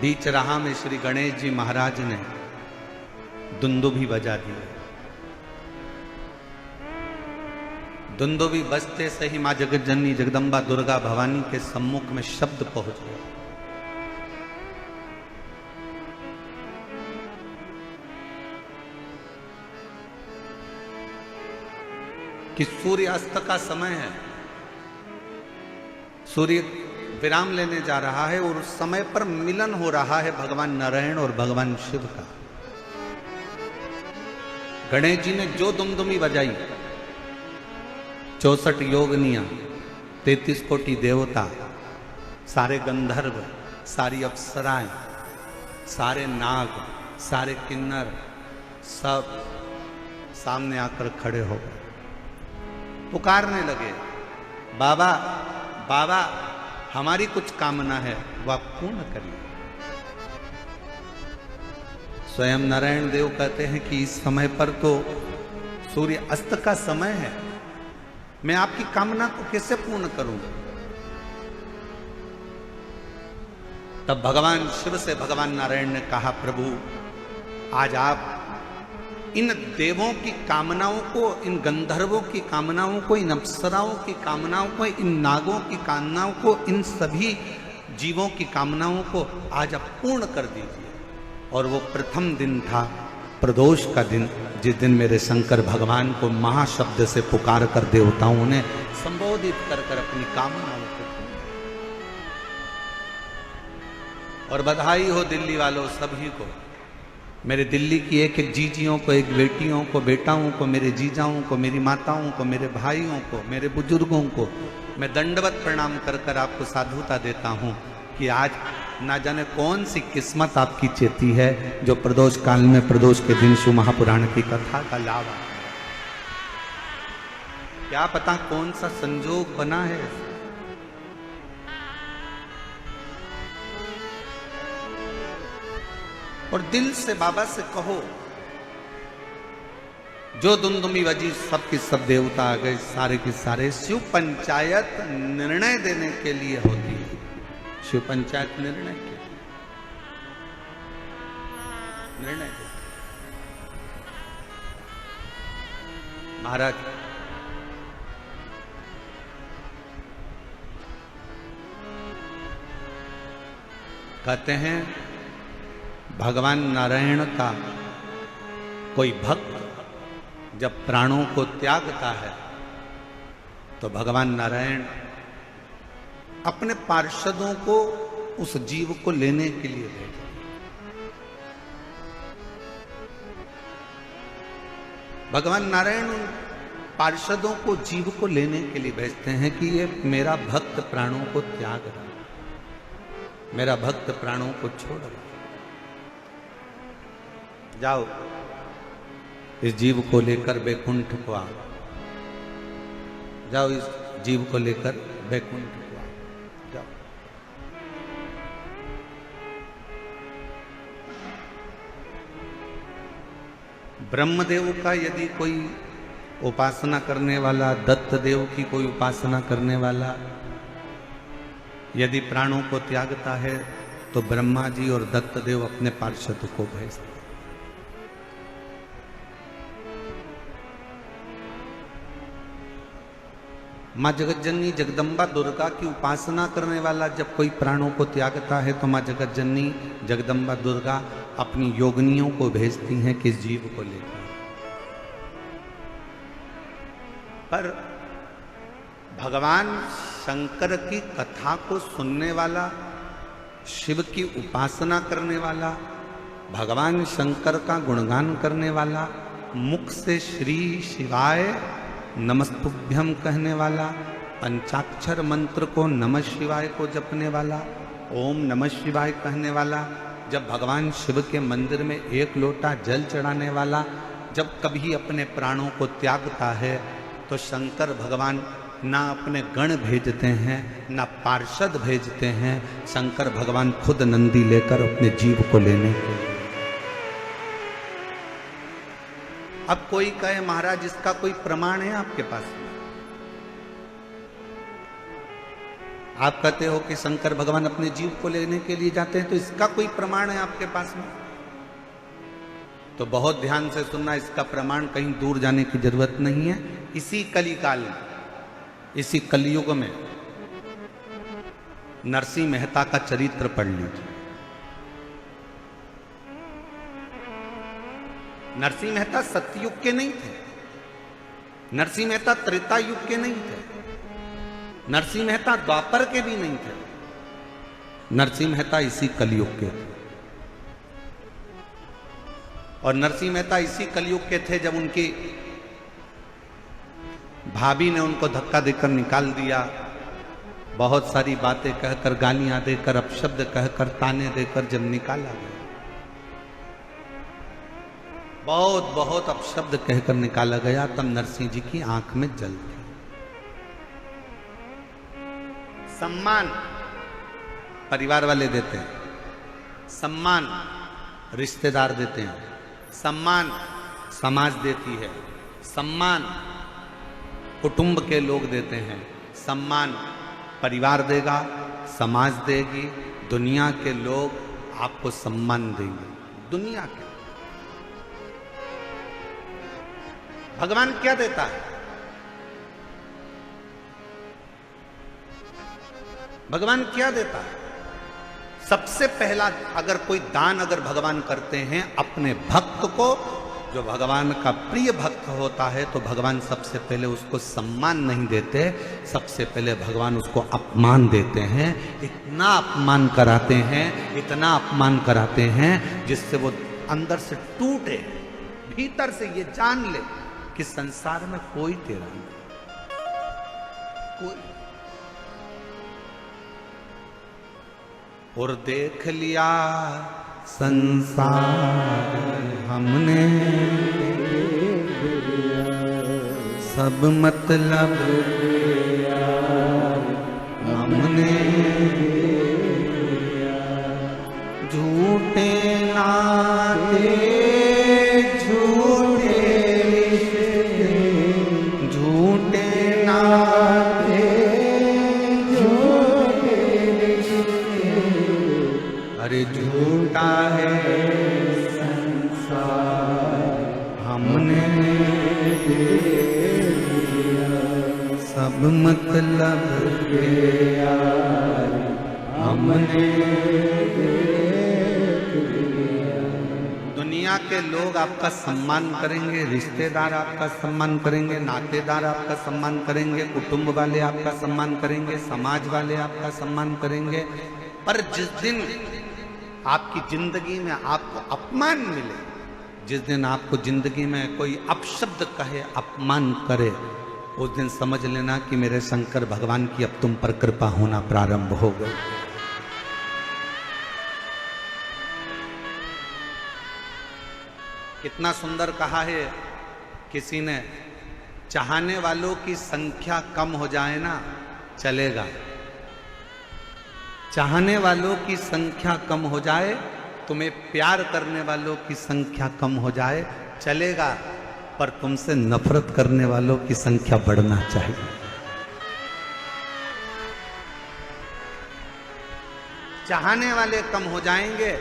बीच राह में श्री गणेश जी महाराज ने दुंदुभी बजा दी। दुंदुभी बजते से ही मां जगत जननी जगदम्बा दुर्गा भवानी के सम्मुख में शब्द पहुंच गया। कि सूर्य अस्त का समय है, सूर्य विराम लेने जा रहा है और उस समय पर मिलन हो रहा है भगवान नारायण और भगवान शिव का। गणेश जी ने जो दुमदुमी बजाई, 64 योगनियां, 33 कोटि देवता, सारे गंधर्व, सारी अप्सराएं, सारे नाग, सारे किन्नर, सब सामने आकर खड़े हो गए, पुकारने लगे, बाबा बाबा हमारी कुछ कामना है वो आप पूर्ण करिए। स्वयं नारायण देव कहते हैं कि इस समय पर तो सूर्य अस्त का समय है, मैं आपकी कामना को कैसे पूर्ण करूं। तब भगवान शिव से भगवान नारायण ने कहा, प्रभु आज आप इन देवों की कामनाओं को, इन गंधर्वों की कामनाओं को, इन अप्सराओं की कामनाओं को, इन नागों की कामनाओं को, इन सभी जीवों की कामनाओं को आज आप पूर्ण कर दीजिए। और वो प्रथम दिन था, प्रदोष का दिन, जिस दिन मेरे शंकर भगवान को महाशब्द से पुकार कर देवताओं ने संबोधित कर कर अपनी कामनाओं को। और बधाई हो दिल्ली वालों सभी को, मेरे दिल्ली की एक एक जीजियों को, एक बेटियों को, बेटाओं को, मेरे जीजाओं को, मेरी माताओं को, मेरे भाइयों को, मेरे बुजुर्गों को मैं दंडवत प्रणाम कर कर आपको साधुता देता हूं कि आज ना जाने कौन सी किस्मत आपकी चेती है जो प्रदोष काल में, प्रदोष के दिन शिव महापुराण की कथा का लाभ आ। क्या पता कौन सा संजोग बना है। और दिल से बाबा से कहो, जो दुमदुमी बजी सब की सब देवता आ गए, सारे के सारे। शिव पंचायत निर्णय देने के लिए होती है, शिव पंचायत निर्णय के निर्णय देते। महाराज कहते हैं, भगवान नारायण का कोई भक्त जब प्राणों को त्यागता है तो भगवान नारायण अपने पार्षदों को उस जीव को लेने के लिए भेजते हैं। भगवान नारायण उन पार्षदों को, जीव को लेने के लिए भेजते हैं कि ये मेरा भक्त प्राणों को त्याग रहा, मेरा भक्त प्राणों को छोड़ रहा, जाओ इस जीव को लेकर बैकुंठ को आओ, जाओ इस जीव को लेकर बैकुंठ को आओ, जाओ। ब्रह्मदेव का यदि कोई उपासना करने वाला, दत्त देव की कोई उपासना करने वाला यदि प्राणों को त्यागता है तो ब्रह्मा जी और दत्त देव अपने पार्षद को भेजते। मां जगतजननी जगदम्बा दुर्गा की उपासना करने वाला जब कोई प्राणों को त्यागता है तो मां जगतजननी जगदम्बा दुर्गा अपनी योगिनियों को भेजती हैं किस जीव को लेकर। पर भगवान शंकर की कथा को सुनने वाला, शिव की उपासना करने वाला, भगवान शंकर का गुणगान करने वाला, मुख से श्री शिवाय नमस्तुभ्यम कहने वाला, पंचाक्षर मंत्र को नमः शिवाय को जपने वाला, ओम नमः शिवाय कहने वाला, जब भगवान शिव के मंदिर में एक लोटा जल चढ़ाने वाला जब कभी अपने प्राणों को त्यागता है तो शंकर भगवान ना अपने गण भेजते हैं, ना पार्षद भेजते हैं, शंकर भगवान खुद नंदी लेकर अपने जीव को लेने के लिए। अब कोई कहे महाराज इसका कोई प्रमाण है आपके पास? आप कहते हो कि शंकर भगवान अपने जीव को लेने के लिए जाते हैं, तो इसका कोई प्रमाण है आपके पास में? तो बहुत ध्यान से सुनना, इसका प्रमाण कहीं दूर जाने की जरूरत नहीं है। इसी कली काल में, इसी कलयुग में नरसिंह मेहता का चरित्र पढ़ लीजिए। नरसिंह मेहता सतयुग के नहीं थे, नरसिंह मेहता त्रेता युग के नहीं थे, नरसिंह मेहता द्वापर के भी नहीं थे, नरसिंह मेहता इसी कलयुग के थे। और नरसिंह मेहता इसी कलयुग के थे जब उनकी भाभी ने उनको धक्का देकर निकाल दिया, बहुत सारी बातें कहकर, गालियां देकर, अपशब्द कहकर, ताने देकर जब निकाला गया, बहुत बहुत अपशब्द कहकर निकाला गया, तब नरसिंह जी की आंख में जल थी। सम्मान परिवार वाले देते हैं, सम्मान रिश्तेदार देते हैं, सम्मान समाज देती है, सम्मान कुटुंब के लोग देते हैं, सम्मान परिवार देगा, समाज देगी, दुनिया के लोग आपको सम्मान देंगे। दुनिया के भगवान क्या देता है? भगवान क्या देता है? सबसे पहला, अगर कोई दान अगर भगवान करते हैं अपने भक्त को, जो भगवान का प्रिय भक्त होता है, तो भगवान सबसे पहले उसको सम्मान नहीं देते, सबसे पहले भगवान उसको अपमान देते हैं। इतना अपमान कराते हैं, इतना अपमान कराते हैं जिससे वो अंदर से टूटे, भीतर से ये जान ले कि संसार में कोई तेरा नहीं, कोई। और देख लिया संसार हमने, सब मतलब हमने, झूठे नाते झूठे रिश्ते, झूठे नाते झूठे रिश्ते, अरे झूठा है संसार हमने सब मतलब के यार हमने। दुनिया के लोग आपका सम्मान करेंगे, रिश्तेदार आपका सम्मान करेंगे, नातेदार आपका सम्मान करेंगे, कुटुंब वाले आपका सम्मान करेंगे, समाज वाले आपका सम्मान करेंगे, पर जिस दिन आपकी जिंदगी में आपको अपमान मिले, जिस दिन आपको जिंदगी में कोई अपशब्द कहे, अपमान करे, उस दिन समझ लेना कि मेरे शंकर भगवान की अब तुम पर कृपा होना प्रारंभ हो गई। कितना सुंदर कहा है किसी ने, चाहने वालों की संख्या कम हो जाए ना चलेगा, चाहने वालों की संख्या कम हो जाए, तुम्हें प्यार करने वालों की संख्या कम हो जाए चलेगा, पर तुमसे नफरत करने वालों की संख्या बढ़ना चाहिए। चाहने वाले कम हो जाएंगे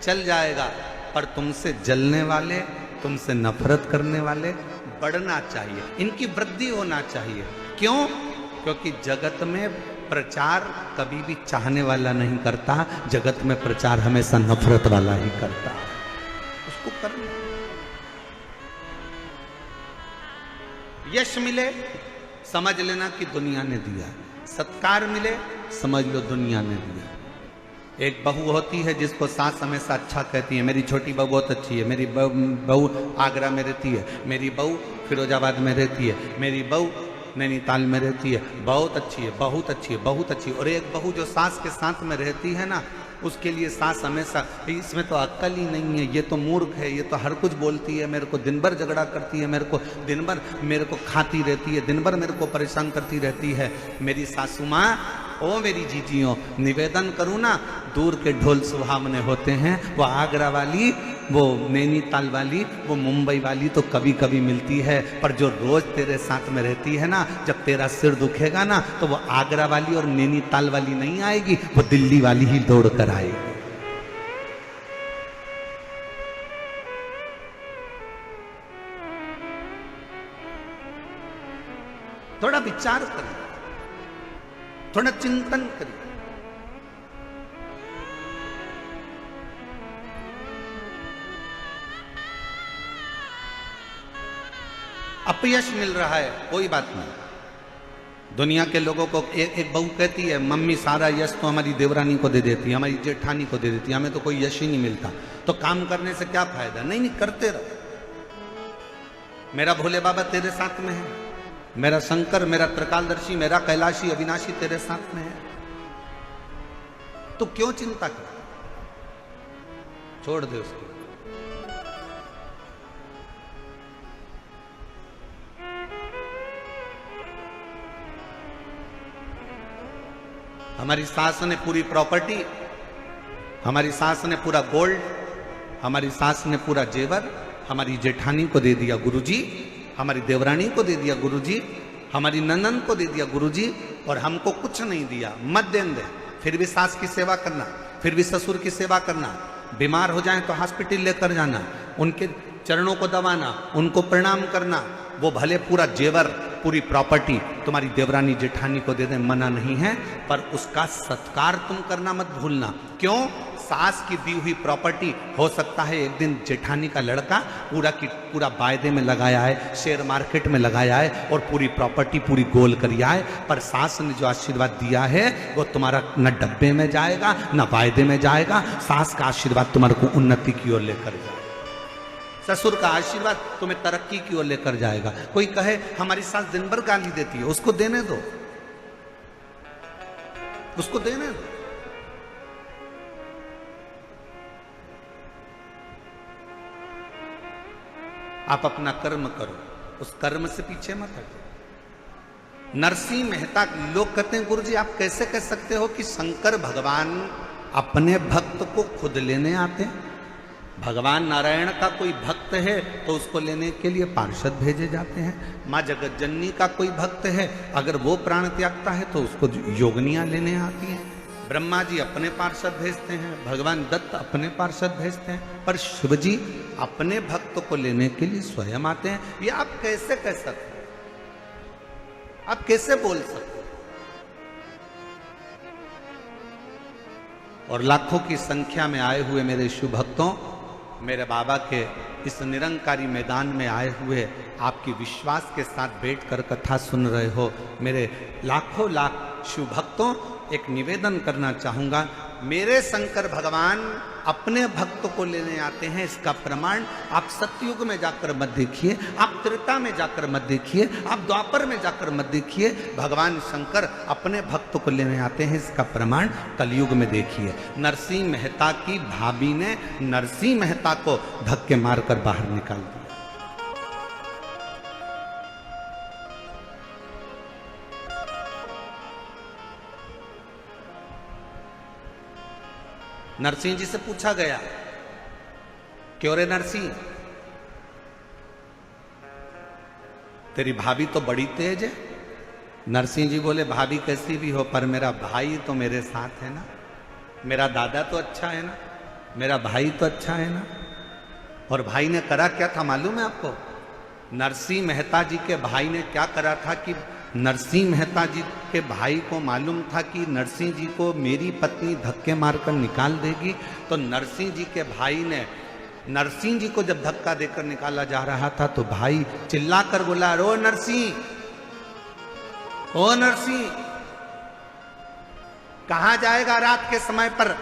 चल जाएगा, पर तुमसे जलने वाले, तुमसे नफरत करने वाले बढ़ना चाहिए, इनकी वृद्धि होना चाहिए। क्यों? क्योंकि जगत में प्रचार कभी भी चाहने वाला नहीं करता, जगत में प्रचार हमेशा नफरत वाला ही करता है। उसको करना, यश मिले समझ लेना कि दुनिया ने दिया, सत्कार मिले समझ लो दुनिया ने दिया। एक बहू होती है जिसको सास हमेशा अच्छा कहती है, मेरी छोटी बहू बहुत अच्छी है, मेरी बहू आगरा में रहती है, मेरी बहू फिरोजाबाद में रहती है, मेरी बहू नैनीताल में रहती है, बहुत अच्छी है, बहुत अच्छी है, बहुत अच्छी है। और एक बहू जो सास के साथ में रहती है ना, उसके लिए सास हमेशा, इसमें तो अक्ल ही नहीं है, ये तो मूर्ख है, ये तो हर कुछ बोलती है, मेरे को दिन भर झगड़ा करती है, मेरे को दिन भर मेरे को खाती रहती है, दिन भर मेरे को परेशान करती रहती है। मेरी सासू माँ, ओ मेरी जीजियों, निवेदन करूँ ना, दूर के ढोल सुहावने होते हैं, वो आगरा वाली वो नैनीताल वाली, वो मुंबई वाली तो कभी कभी मिलती है, पर जो रोज तेरे साथ में रहती है ना, जब तेरा सिर दुखेगा ना, तो वो आगरा वाली और नैनीताल वाली नहीं आएगी, वो दिल्ली वाली ही दौड़ कर आएगी। थोड़ा विचार करिए, थोड़ा चिंतन करिए। अपयश मिल रहा है, कोई बात नहीं। दुनिया के लोगों को एक बहू कहती है, मम्मी सारा यश तो हमारी देवरानी को दे देती है, हमारी जेठानी को दे देती है, हमें तो कोई यश ही नहीं मिलता, तो काम करने से क्या फायदा। नहीं नहीं, करते रहो। मेरा भोले बाबा तेरे साथ में है, मेरा शंकर, मेरा त्रिकालदर्शी, मेरा कैलाशी अविनाशी तेरे साथ में है, तो क्यों चिंता कर, छोड़ दे उसको। हमारी सास ने पूरी प्रॉपर्टी, हमारी सास ने पूरा गोल्ड, हमारी सास ने पूरा जेवर हमारी जेठानी को दे दिया गुरुजी, हमारी देवरानी को दे दिया गुरुजी, हमारी ननन को दे दिया गुरुजी, और हमको कुछ नहीं दिया। मत देन दे, फिर भी सास की सेवा करना, फिर भी ससुर की सेवा करना, बीमार हो जाए तो हॉस्पिटल लेकर जाना, उनके चरणों को दबाना, उनको प्रणाम करना। वो भले पूरा जेवर, पूरी प्रॉपर्टी तुम्हारी देवरानी जेठानी को दे दें, मना नहीं है, पर उसका सत्कार तुम करना मत भूलना। क्यों? सास की दी हुई प्रॉपर्टी हो सकता है एक दिन जेठानी का लड़का पूरा की पूरा वायदे में लगाया है, शेयर मार्केट में लगाया है, और पूरी प्रॉपर्टी पूरी गोल करिया है, पर सास ने जो आशीर्वाद दिया है वो तुम्हारा न डब्बे में जाएगा न वायदे में जाएगा। सास का आशीर्वाद तुम्हारे को उन्नति की ओर लेकर जाएगा, ससुर का आशीर्वाद तुम्हें तरक्की की ओर लेकर जाएगा। कोई कहे हमारी सास दिन भर गाली देती है, उसको देने दो, उसको देने दो। आप अपना कर्म करो, उस कर्म से पीछे मत हटो। नरसिंह मेहता, लोग कहते हैं गुरुजी आप कैसे कह सकते हो कि शंकर भगवान अपने भक्त को खुद लेने आते हैं? भगवान नारायण का कोई भक्त है तो उसको लेने के लिए पार्षद भेजे जाते हैं। माँ जगत जननी का कोई भक्त है, अगर वो प्राण त्यागता है तो उसको योगनियां लेने आती हैं। ब्रह्मा जी अपने पार्षद भेजते हैं, भगवान दत्त अपने पार्षद भेजते हैं, पर शिव जी अपने भक्त को लेने के लिए स्वयं आते हैं। ये आप कैसे कह सकते हैं? आप कैसे बोल सकते? और लाखों की संख्या में आए हुए मेरे शिव भक्तों, मेरे बाबा के इस निरंकारी मैदान में आए हुए आपकी विश्वास के साथ बैठकर कथा सुन रहे हो मेरे लाखों लाख शिव भक्तों, एक निवेदन करना चाहूंगा। मेरे शंकर भगवान अपने भक्त को लेने आते हैं, इसका प्रमाण आप सतयुग में जाकर मत देखिए, आप त्रेता में जाकर मत देखिए, आप द्वापर में जाकर मत देखिए। भगवान शंकर अपने भक्त को लेने आते हैं, इसका प्रमाण कलयुग में देखिए। नरसिंह मेहता की भाभी ने नरसिंह मेहता को धक्के मारकर बाहर निकाल दिया। नरसिंह जी से पूछा गया, क्यों रे नरसिंह, तेरी भाभी तो बड़ी तेज है। नरसिंह जी बोले, भाभी कैसी भी हो पर मेरा भाई तो मेरे साथ है ना, मेरा दादा तो अच्छा है ना, मेरा भाई तो अच्छा है ना। और भाई ने करा क्या था मालूम है आपको? नरसिंह मेहता जी के भाई ने क्या करा था कि नरसिंह मेहता जी के भाई को मालूम था कि नरसिंह जी को मेरी पत्नी धक्के मारकर निकाल देगी, तो नरसिंह जी के भाई ने नरसिंह जी को जब धक्का देकर निकाला जा रहा था तो भाई चिल्लाकर बोला, रो नरसिंह, ओ नरसिंह, कहां जाएगा? रात के समय पर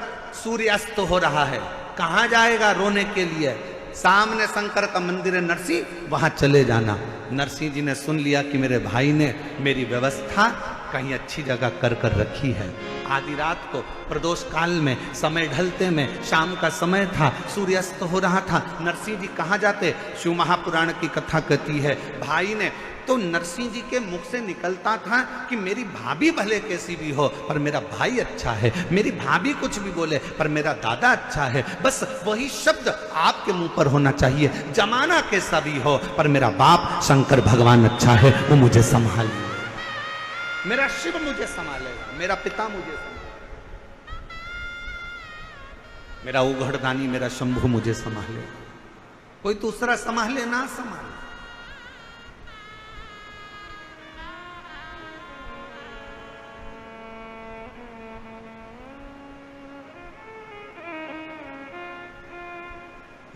सूर्य अस्त हो रहा है, कहां जाएगा रोने के लिए? सामने शंकर का मंदिर है नरसिंह, वहां चले जाना। नरसिंह जी ने सुन लिया कि मेरे भाई ने मेरी व्यवस्था कहीं अच्छी जगह कर कर रखी है। आधी रात को प्रदोष काल में, समय ढलते में, शाम का समय था, सूर्यास्त हो रहा था। नरसिंह जी कहाँ जाते? शिव महापुराण की कथा कहती है भाई ने, तो नरसिंह जी के मुख से निकलता था कि मेरी भाभी भले कैसी भी हो पर मेरा भाई अच्छा है, मेरी भाभी कुछ भी बोले पर मेरा दादा अच्छा है। बस वही शब्द आप के मुंह पर होना चाहिए, जमाना कैसा भी हो, पर मेरा बाप शंकर भगवान अच्छा है, वो मुझे संभाल, मेरा शिव मुझे संभालेगा, मेरा पिता मुझे संभालेगा, मेरा उघड़दानी मेरा शंभु मुझे संभालेगा, कोई दूसरा संभाले ना संभाले।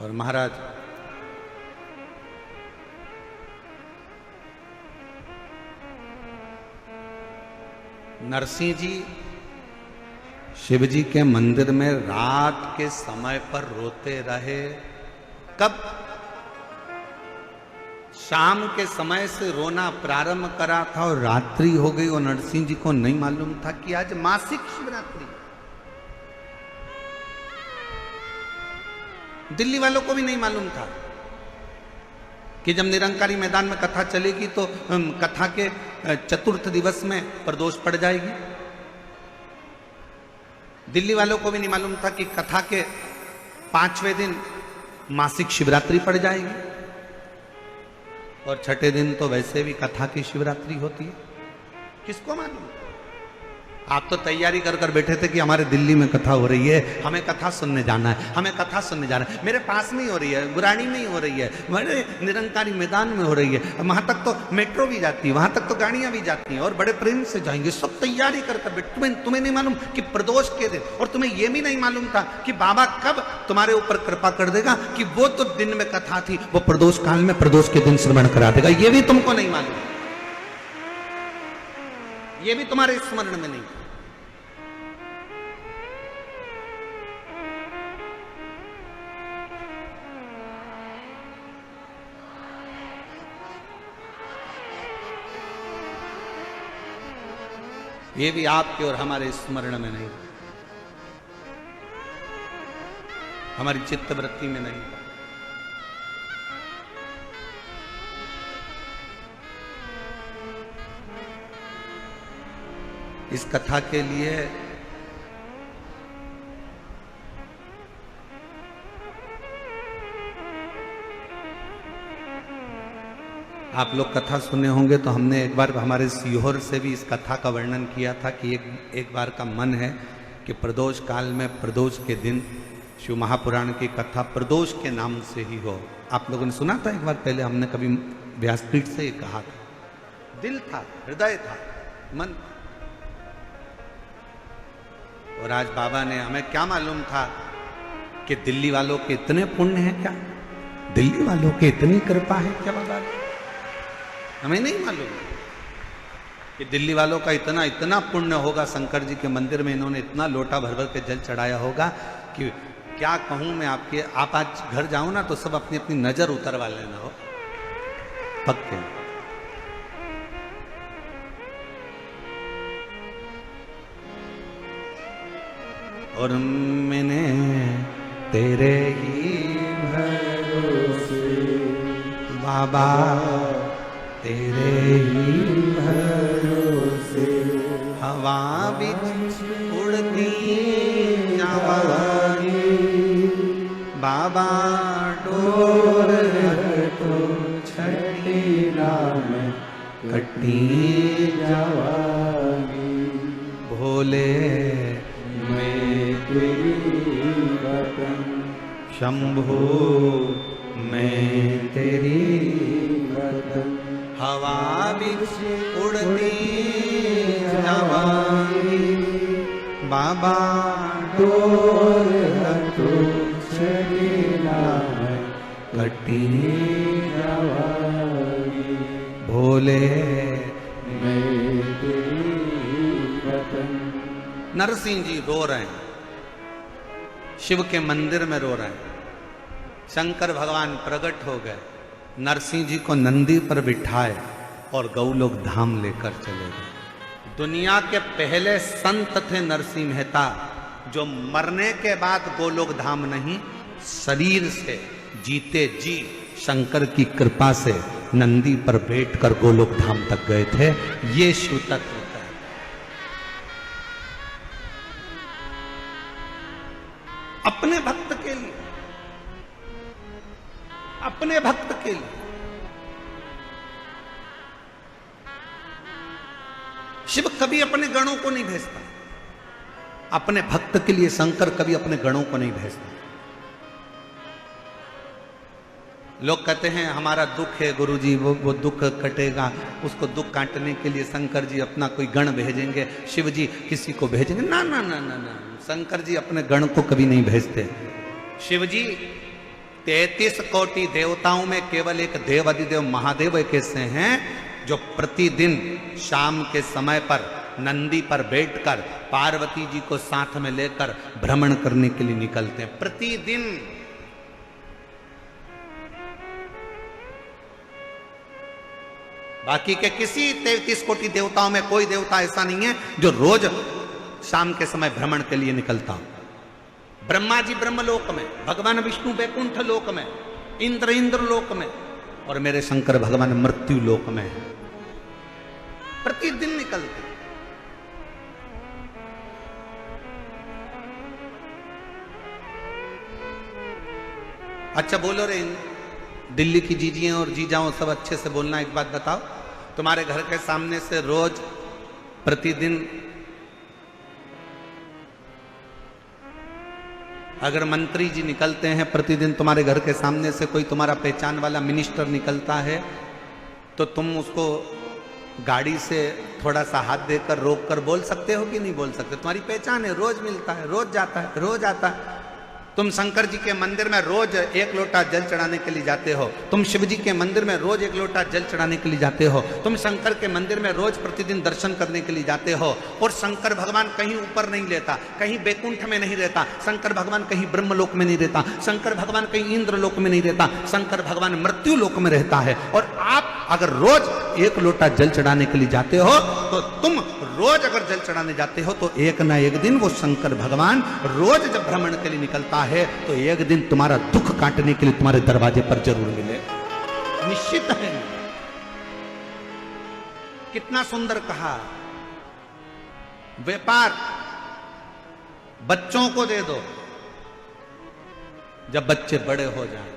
और महाराज नरसिंह जी शिव जी के मंदिर में रात के समय पर रोते रहे। कब? शाम के समय से रोना प्रारंभ करा था और रात्रि हो गई और नरसिंह जी को नहीं मालूम था कि आज मासिक शिवरात्रि। दिल्ली वालों को भी नहीं मालूम था कि जब निरंकारी मैदान में कथा चलेगी तो कथा के चतुर्थ दिवस में प्रदोष पड़ जाएगी। दिल्ली वालों को भी नहीं मालूम था कि कथा के 5वें दिन मासिक शिवरात्रि पड़ जाएगी और छठे दिन तो वैसे भी कथा की शिवरात्रि होती है। किसको मालूम? आप तो तैयारी कर कर बैठे थे कि हमारे दिल्ली में कथा हो रही है, हमें कथा सुनने जाना है, हमें कथा सुनने जाना है। मेरे पास में ही हो रही है, गुराड़ी में ही हो रही है, बड़े निरंकारी मैदान में हो रही है, वहां तक तो मेट्रो भी जाती है, वहां तक तो गाड़ियां भी जाती हैं और बड़े प्रेम से जाएंगे। सब तैयारी कर कर बैठे। तुम्हें नहीं मालूम कि प्रदोष के दिन, और तुम्हें यह भी नहीं मालूम था कि बाबा कब तुम्हारे ऊपर कृपा कर देगा कि वो तो दिन में कथा थी, वो प्रदोष काल में प्रदोष के दिन श्रवण करा देगा। ये भी तुमको नहीं मालूम, ये भी तुम्हारे स्मरण में नहीं। ये भी आपके और हमारे स्मरण में नहीं, हमारी चित्त वृत्ति में नहीं। इस कथा के लिए आप लोग कथा सुने होंगे तो हमने एक बार हमारे सीहोर से भी इस कथा का वर्णन किया था कि एक बार का मन है कि प्रदोष काल में प्रदोष के दिन शिव महापुराण की कथा प्रदोष के नाम से ही हो। आप लोगों ने सुना था एक बार पहले, हमने कभी व्यासपीठ से ही कहा था। दिल था, हृदय था, मन। और आज बाबा ने, हमें क्या मालूम था कि दिल्ली वालों के इतने पुण्य हैं क्या, दिल्ली वालों के इतनी कृपा है क्या बाबा? हमें नहीं मालूम कि दिल्ली वालों का इतना इतना पुण्य होगा। शंकर जी के मंदिर में इन्होंने इतना लोटा भर भर के जल चढ़ाया होगा कि क्या कहूं मैं आपके। आप आज घर जाओ ना तो सब अपनी अपनी नजर उतरवा लेना हो पक्के। और मैंने तेरे ही भरोसे बाबा, तेरे ही भरोसे हवा बिच उड़ती जावागी बाबा, डोर तो छठी नाम कटी जावागी। भोले मैं तेरी वतन, शंभू मैं तेरी वतन, हवा बिच उड़ती जावागी बाबा, डोर तो छड़ीना कटी जावागी। भोले मैं तेरी वतन। नरसिंह जी रो रहे हैं, शिव के मंदिर में रो रहे हैं। शंकर भगवान प्रकट हो गए, नरसिंह जी को नंदी पर बिठाए और गौलोक धाम लेकर चले गए। दुनिया के पहले संत थे नरसिंह मेहता, जो मरने के बाद गोलोक धाम नहीं, शरीर से जीते जी शंकर की कृपा से नंदी पर बैठकर गोलोक धाम तक गए थे। ये शिव तत्व है। अपने भक्त के लिए अपने भक्त के लिए। शिव कभी अपने गणों को नहीं भेजता, अपने भक्त के लिए शंकर कभी अपने गणों को नहीं भेजता। लोग कहते हैं हमारा दुख है गुरुजी, वो दुख कटेगा, उसको दुख काटने के लिए शंकर जी अपना कोई गण भेजेंगे, शिव जी किसी को भेजेंगे। ना ना ना ना ना, शंकर जी अपने गण को कभी नहीं भेजते। शिव जी 33 कोटि देवताओं में केवल एक देव अधिदेव महादेव एक ऐसे हैं जो प्रतिदिन शाम के समय पर नंदी पर बैठकर पार्वती जी को साथ में लेकर भ्रमण करने के लिए निकलते हैं प्रतिदिन। बाकी के किसी 33 कोटि देवताओं में कोई देवता ऐसा नहीं है जो रोज शाम के समय भ्रमण के लिए निकलता हो। ब्रह्मा जी ब्रह्मलोक में, भगवान विष्णु वैकुंठ लोक में, इंद्र लोक में, और मेरे शंकर भगवान मृत्यु लोक में है, प्रतिदिन निकलते। अच्छा बोलो रे, दिल्ली की जीजियां और जीजाओं सब अच्छे से बोलना। एक बात बताओ, तुम्हारे घर के सामने से रोज प्रतिदिन अगर मंत्री जी निकलते हैं, प्रतिदिन तुम्हारे घर के सामने से कोई तुम्हारा पहचान वाला मिनिस्टर निकलता है, तो तुम उसको गाड़ी से थोड़ा सा हाथ देकर रोक कर बोल सकते हो कि नहीं बोल सकते? तुम्हारी पहचान है, रोज मिलता है, रोज जाता है, रोज आता है। तुम शंकर जी के मंदिर में रोज 1 लोटा जल चढ़ाने के लिए जाते हो, तुम शिव जी के मंदिर में रोज 1 लोटा जल चढ़ाने के लिए जाते हो, तुम शंकर के मंदिर में रोज प्रतिदिन दर्शन करने के लिए जाते हो। और शंकर भगवान कहीं ऊपर नहीं रहता, कहीं बैकुंठ में नहीं रहता, शंकर भगवान कहीं ब्रह्मलोक में नहीं रहता, शंकर भगवान कहीं इंद्रलोक में नहीं रहता, शंकर भगवान मृत्यु लोक में रहता है। और आप अगर रोज 1 लोटा जल चढ़ाने के लिए जाते हो, तो तुम रोज अगर जल चढ़ाने जाते हो, तो एक ना एक दिन वो शंकर भगवान रोज जब भ्रमण के लिए निकलता है, तो एक दिन तुम्हारा दुख काटने के लिए तुम्हारे दरवाजे पर जरूर मिले, निश्चित है। कितना सुंदर कहा, व्यापार बच्चों को दे दो जब बच्चे बड़े हो जाएं,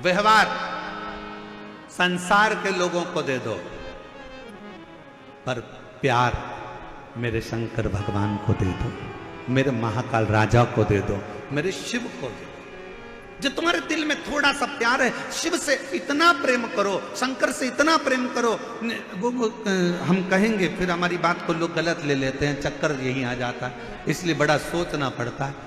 व्यवहार संसार के लोगों को दे दो, पर प्यार मेरे शंकर भगवान को दे दो, मेरे महाकाल राजा को दे दो, मेरे शिव को दे दो। जो तुम्हारे दिल में थोड़ा सा प्यार है, शिव से इतना प्रेम करो, शंकर से इतना प्रेम करो। वो हम कहेंगे, फिर हमारी बात को लोग गलत ले लेते हैं, चक्कर यही आ जाता है, इसलिए बड़ा सोचना पड़ता है।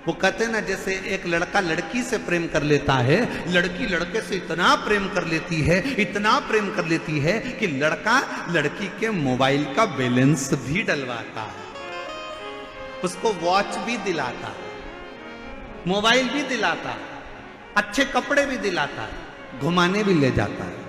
वो कहते हैं ना, जैसे एक लड़का लड़की से प्रेम कर लेता है, लड़की लड़के से इतना प्रेम कर लेती है, इतना प्रेम कर लेती है कि लड़का लड़की के मोबाइल का बैलेंस भी डलवाता है, उसको वॉच भी दिलाता है, मोबाइल भी दिलाता है, अच्छे कपड़े भी दिलाता है, घुमाने भी ले जाता है।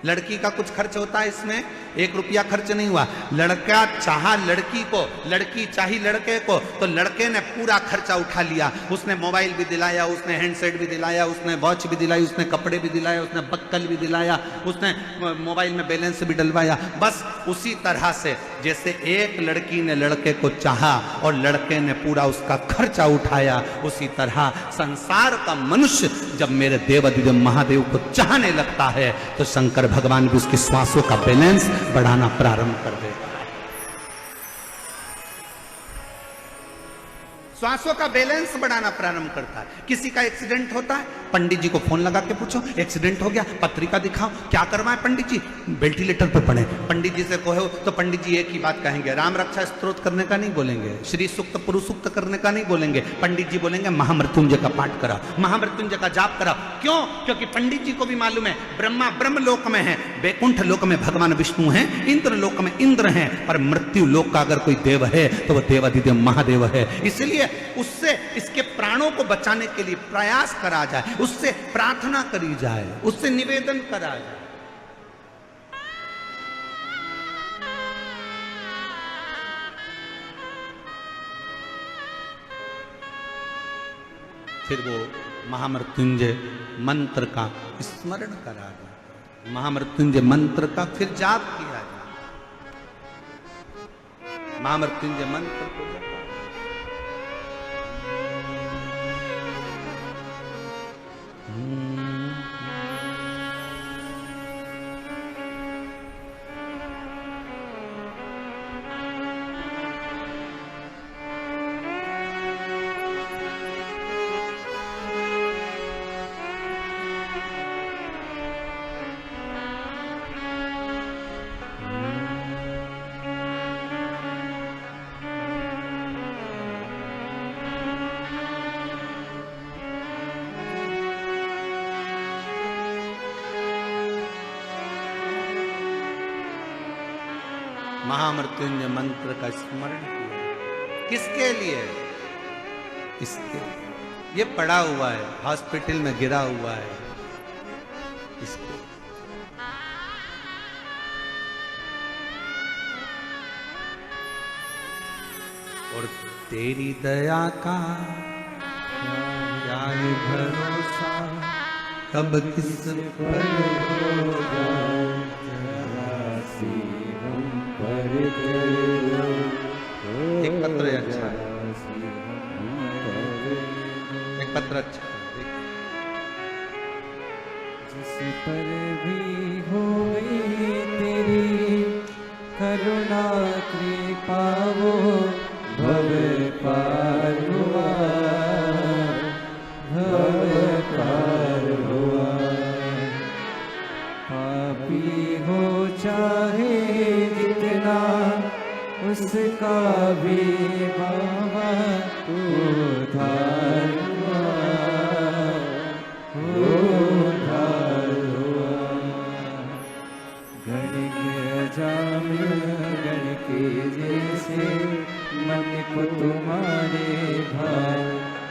लड़की का कुछ खर्च होता है, इसमें 1 रुपया खर्च नहीं हुआ। लड़का चाहा लड़की को, लड़की चाही लड़के को, तो लड़के ने पूरा खर्चा उठा लिया। उसने मोबाइल भी दिलाया, उसने हैंडसेट भी दिलाया, उसने वॉच भी दिलाई, उसने कपड़े भी दिलाया, उसने बक्कल भी दिलाया, उसने मोबाइल में बैलेंस भी डलवाया। बस उसी तरह से जैसे एक लड़की ने लड़के को चाहा और लड़के ने पूरा उसका खर्चा उठाया, उसी तरह संसार का मनुष्य जब मेरे देवाधिदेव महादेव को चाहने लगता है, तो शंकर भगवान भी उसकी श्वासों का बैलेंस बढ़ाना प्रारंभ कर देता है। श्वासों का बैलेंस बढ़ाना प्रारंभ करता है। किसी का एक्सीडेंट होता है, पंडित जी को फोन लगा के पूछो, एक्सीडेंट हो गया, पत्रिका दिखाओ, क्या करवाए पंडित जी? वेंटिलेटर पे पड़े। पंडित जी से कहो तो पंडित जी एक ही बात कहेंगे, राम रक्षा स्तोत्र करने का नहीं बोलेंगे, श्री सूक्त पुरुष सूक्त करने का नहीं बोलेंगे। पंडित जी बोलेंगे महामृत्युंजय का पाठ कराओ, महामृत्युंजय का जाप कराओ। क्यों? क्योंकि पंडित जी को भी मालूम है ब्रह्मा ब्रह्मलोक में है, वैकुंठ लोक में भगवान विष्णु है, इंद्र लोक में इंद्र है, पर मृत्यु लोक का अगर कोई देव है तो वह देवाधिदेव महादेव है। इसलिए उससे इसके प्राणों को बचाने के लिए प्रयास करा जाए, उससे प्रार्थना करी जाए, उससे निवेदन करा जाए। फिर वो महामृत्युंजय मंत्र का स्मरण करा जाए, महामृत्युंजय मंत्र का फिर जाप किया जाए। महामृत्युंजय मंत्र को जपा। महामृत्युंजय मंत्र का स्मरण किया। किसके लिए? इसके ये पड़ा हुआ है, हॉस्पिटल में गिरा हुआ है, इसके। और तेरी दया का क्या है भरोसा, कब किस पर हो जाए, एक पत्र अच्छा है, एक पत्र अच्छा है। जिस पर भी होई तेरी करुणा कृपा वो भव पार हुआ, भव पार हुआ। पापी हो चाहे जितना उसका भी बाबा उद्धार हुआ, उद्धार हुआ। गण के अजामिल गण के जैसे मन को तुम्हारे भाई,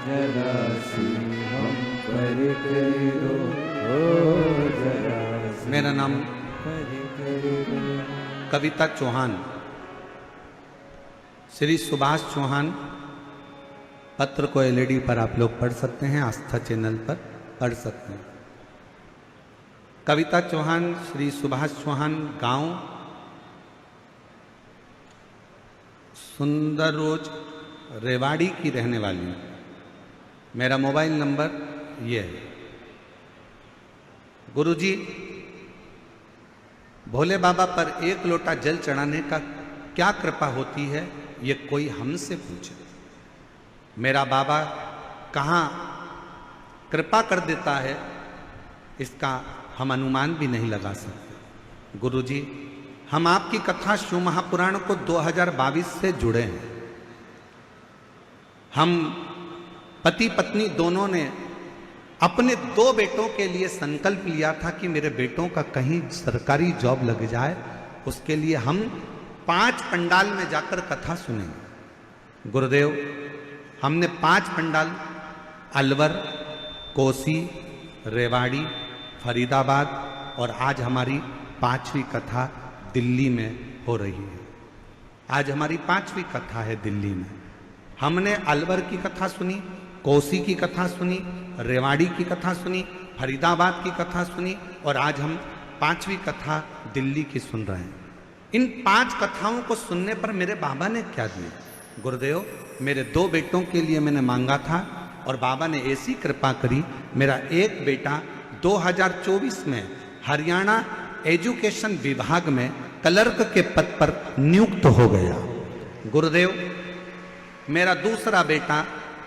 जरा सी हम पर करो, जरा सी मेरा नाम पर करो। कविता चौहान, श्री सुभाष चौहान। पत्र को एलईडी पर आप लोग पढ़ सकते हैं, आस्था चैनल पर पढ़ सकते हैं। कविता चौहान, श्री सुभाष चौहान, गांव सुंदर रोज रेवाड़ी की रहने वाली। मेरा मोबाइल नंबर ये है। गुरुजी, भोले बाबा पर एक लोटा जल चढ़ाने का क्या कृपा होती है, ये कोई हमसे पूछे। मेरा बाबा कहाँ कृपा कर देता है, इसका हम अनुमान भी नहीं लगा सकते। गुरुजी, हम आपकी कथा शिव महापुराण को 2022 से जुड़े हैं। हम पति पत्नी दोनों ने अपने 2 बेटों के लिए संकल्प लिया था कि मेरे बेटों का कहीं सरकारी जॉब लग जाए, उसके लिए हम 5 पंडाल में जाकर कथा सुनेंगे। गुरुदेव, हमने 5 पंडाल अलवर, कोसी, रेवाड़ी, फरीदाबाद और आज हमारी 5वीं कथा दिल्ली में हो रही है। आज हमारी 5वीं कथा है दिल्ली में। हमने अलवर की कथा सुनी, कोसी की कथा सुनी, रेवाड़ी की कथा सुनी, फरीदाबाद की कथा सुनी और आज हम 5वीं कथा दिल्ली की सुन रहे हैं। इन 5 कथाओं को सुनने पर मेरे बाबा ने क्या दिया? गुरुदेव, मेरे 2 बेटों के लिए मैंने मांगा था और बाबा ने ऐसी कृपा करी, मेरा एक बेटा 2024 में हरियाणा एजुकेशन विभाग में क्लर्क के पद पर नियुक्त हो गया। गुरुदेव, मेरा दूसरा बेटा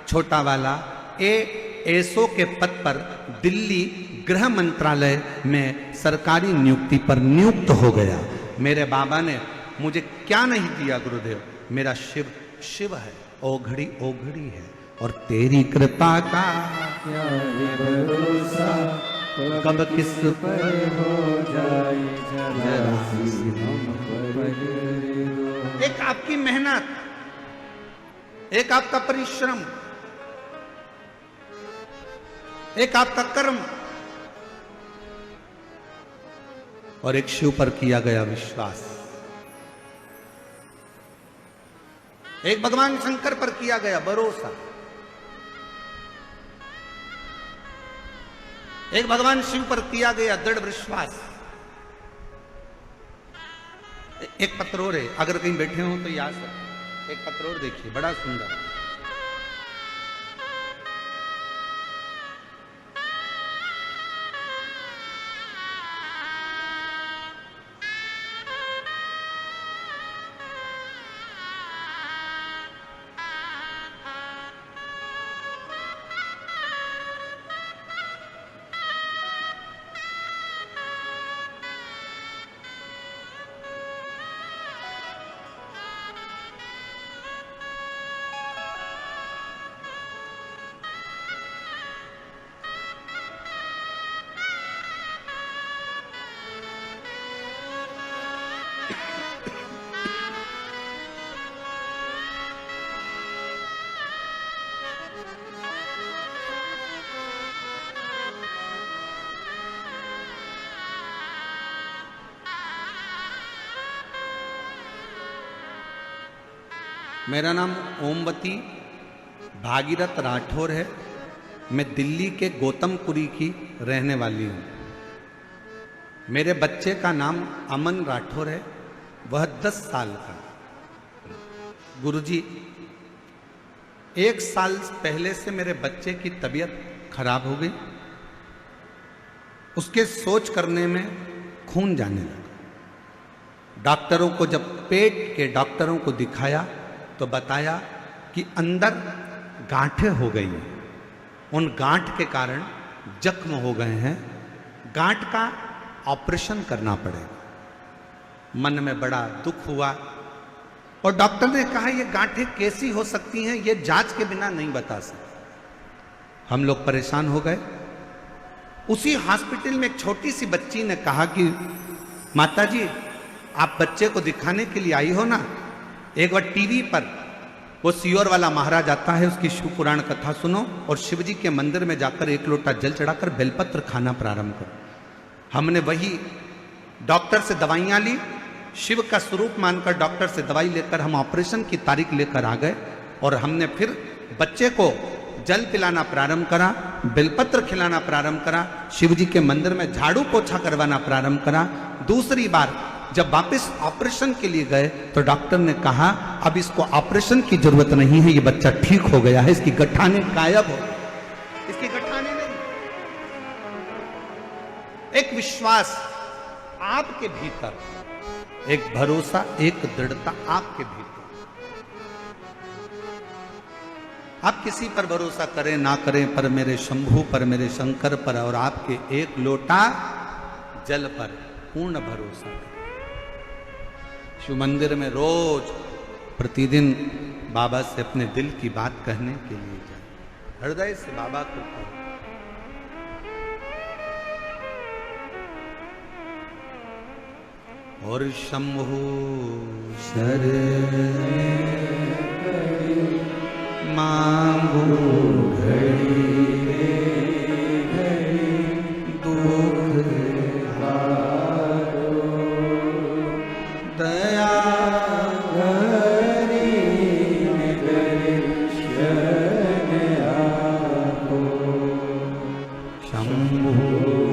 छोटा वाला एएसओ के पद पर दिल्ली गृह मंत्रालय में सरकारी नियुक्ति पर नियुक्त हो गया। मेरे बाबा ने मुझे क्या नहीं दिया गुरुदेव? मेरा शिव शिव है, ओघड़ी ओघड़ी है और तेरी कृपा का क्या है भरोसा, कब किस पर हो जाए, जरा सी हम पर करो। एक आपकी मेहनत, एक आपका परिश्रम, एक आपका कर्म और एक शिव पर किया गया विश्वास, एक भगवान शंकर पर किया गया भरोसा, एक भगवान शिव पर किया गया दृढ़ विश्वास। एक पत्र और है, अगर कहीं बैठे हो तो याद रखें। एक पत्र और देखिए, बड़ा सुंदर। मेरा नाम ओमवती भागीरथ राठौर है। मैं दिल्ली के गौतमपुरी की रहने वाली हूँ। मेरे बच्चे का नाम अमन राठौर है, वह 10 साल का। गुरुजी, 1 साल पहले से मेरे बच्चे की तबीयत खराब हो गई। उसके सोच करने में खून जाने लगा। डॉक्टरों को जब पेट के डॉक्टरों को दिखाया तो बताया कि अंदर गांठें हो गई हैं। उन गांठ के कारण जख्म हो गए हैं। गांठ का ऑपरेशन करना पड़ेगा। मन में बड़ा दुख हुआ और डॉक्टर ने कहा ये गांठें कैसी हो सकती हैं, ये जांच के बिना नहीं बता सकते। हम लोग परेशान हो गए। उसी हॉस्पिटल में एक छोटी सी बच्ची ने कहा कि माताजी, आप बच्चे को दिखाने के लिए आई हो ना, एक बार टीवी पर वो सियोर वाला महाराज आता है, उसकी शिव पुराण कथा सुनो और शिव जी के मंदिर में जाकर 1 लोटा जल चढ़ाकर बेलपत्र खाना प्रारंभ करो। हमने वही डॉक्टर से दवाइयां ली। शिव का स्वरूप मानकर डॉक्टर से दवाई लेकर हम ऑपरेशन की तारीख लेकर आ गए और हमने फिर बच्चे को जल पिलाना प्रारंभ करा, बेलपत्र खिलाना प्रारंभ करा, शिव जी के मंदिर में झाड़ू पोछा करवाना प्रारंभ करा। दूसरी बार जब वापस ऑपरेशन के लिए गए तो डॉक्टर ने कहा अब इसको ऑपरेशन की जरूरत नहीं है, ये बच्चा ठीक हो गया है, इसकी गठाने गायब हो, इसकी गठाने नहीं। एक विश्वास आपके भीतर, एक भरोसा, एक दृढ़ता आपके भीतर। आप किसी पर भरोसा करें ना करें, पर मेरे शंभू पर, मेरे शंकर पर और आपके 1 लोटा जल पर पूर्ण भरोसा करें। शिव मंदिर में रोज प्रतिदिन बाबा से अपने दिल की बात कहने के लिए जाए, हृदय से बाबा को कहो। और शंभु शरण मांगू घड़ी दुख हारो, दया हरि शरण आपो, शंभु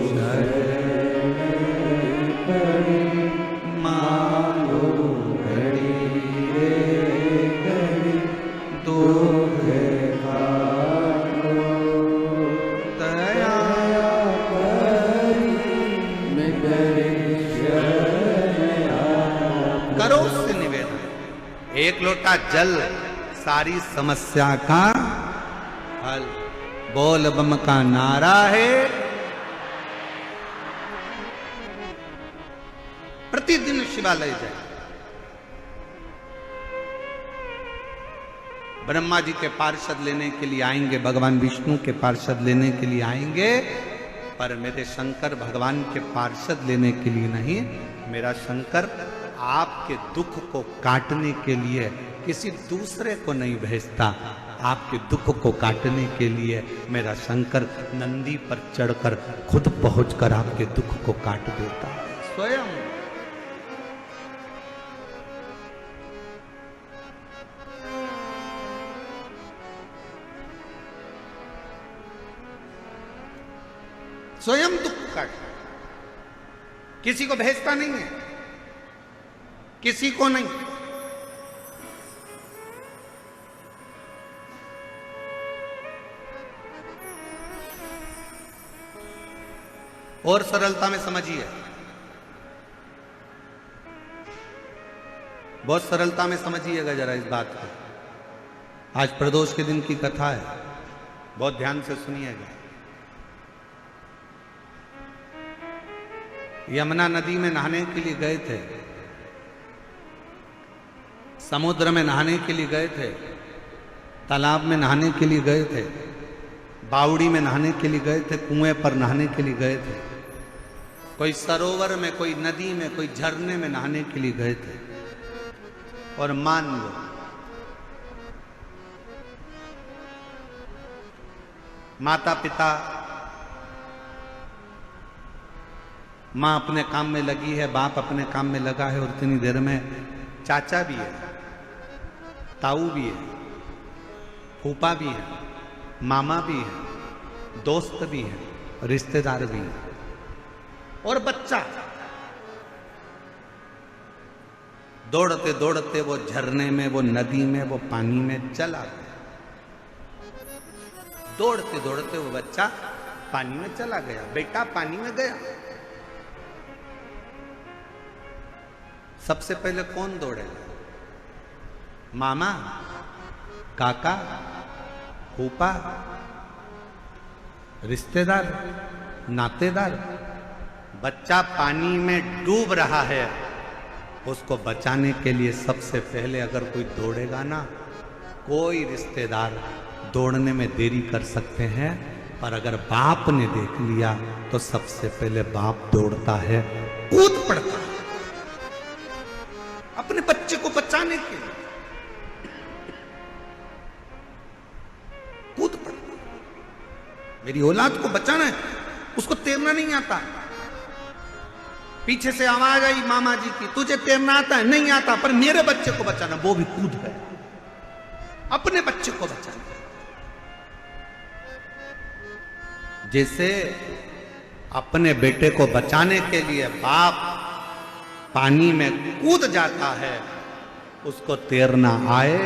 शरण मांगो घड़ी घड़ी दुख हारो, दया करो उससे निवेदन। 1 लोटा जल सारी समस्या का हल। बोल बम का नारा है। प्रतिदिन शिवालय जाए। ब्रह्मा जी के पार्षद लेने के लिए आएंगे, भगवान विष्णु के पार्षद लेने के लिए आएंगे, पर मेरे शंकर भगवान के पार्षद लेने के लिए नहीं। मेरा शंकर आपके दुख को काटने के लिए किसी दूसरे को नहीं भेजता। आपके दुख को काटने के लिए मेरा शंकर नंदी पर चढ़कर खुद पहुंचकर आपके दुख को काट देता है स्वयं। स्वयं दुख काट, किसी को भेजता नहीं है, किसी को नहीं। और सरलता में समझिए, बहुत सरलता में समझिएगा जरा इस बात को। आज प्रदोष के दिन की कथा है, बहुत ध्यान से सुनिएगा। यमुना नदी में नहाने के लिए गए थे, समुद्र में नहाने के लिए गए थे, तालाब में नहाने के लिए गए थे, बावड़ी में नहाने के लिए गए थे, कुएं पर नहाने के लिए गए थे, कोई सरोवर में, कोई नदी में, कोई झरने में नहाने के लिए गए थे। और मान लो माता पिता, माँ अपने काम में लगी है, बाप अपने काम में लगा है, और इतनी देर में चाचा भी है, ताऊ भी है, फूफा भी है, मामा भी है, दोस्त भी है, रिश्तेदार भी है, और बच्चा। दौड़ते दौड़ते वो झरने में, वो नदी में, वो पानी में चला गया। दौड़ते दौड़ते वो बच्चा पानी में चला गया, बेटा पानी में गया। सबसे पहले कौन दौड़ेगा? मामा, काका, फूफा, रिश्तेदार, नातेदार। बच्चा पानी में डूब रहा है, उसको बचाने के लिए सबसे पहले अगर कोई दौड़ेगा ना, कोई रिश्तेदार दौड़ने में देरी कर सकते हैं, पर अगर बाप ने देख लिया तो सबसे पहले बाप दौड़ता है, कूद पड़ता है अपने बच्चे को बचाने के लिए, कूद पड़ता है। मेरी औलाद को बचाना है, उसको तैरना नहीं आता। पीछे से आवाज आई मामा जी की, तुझे तैरना आता है? नहीं आता, पर मेरे बच्चे को बचाना। वो भी कूद गया अपने बच्चे को बचाना। जैसे अपने बेटे को बचाने के लिए बाप पानी में कूद जाता है, उसको तैरना आए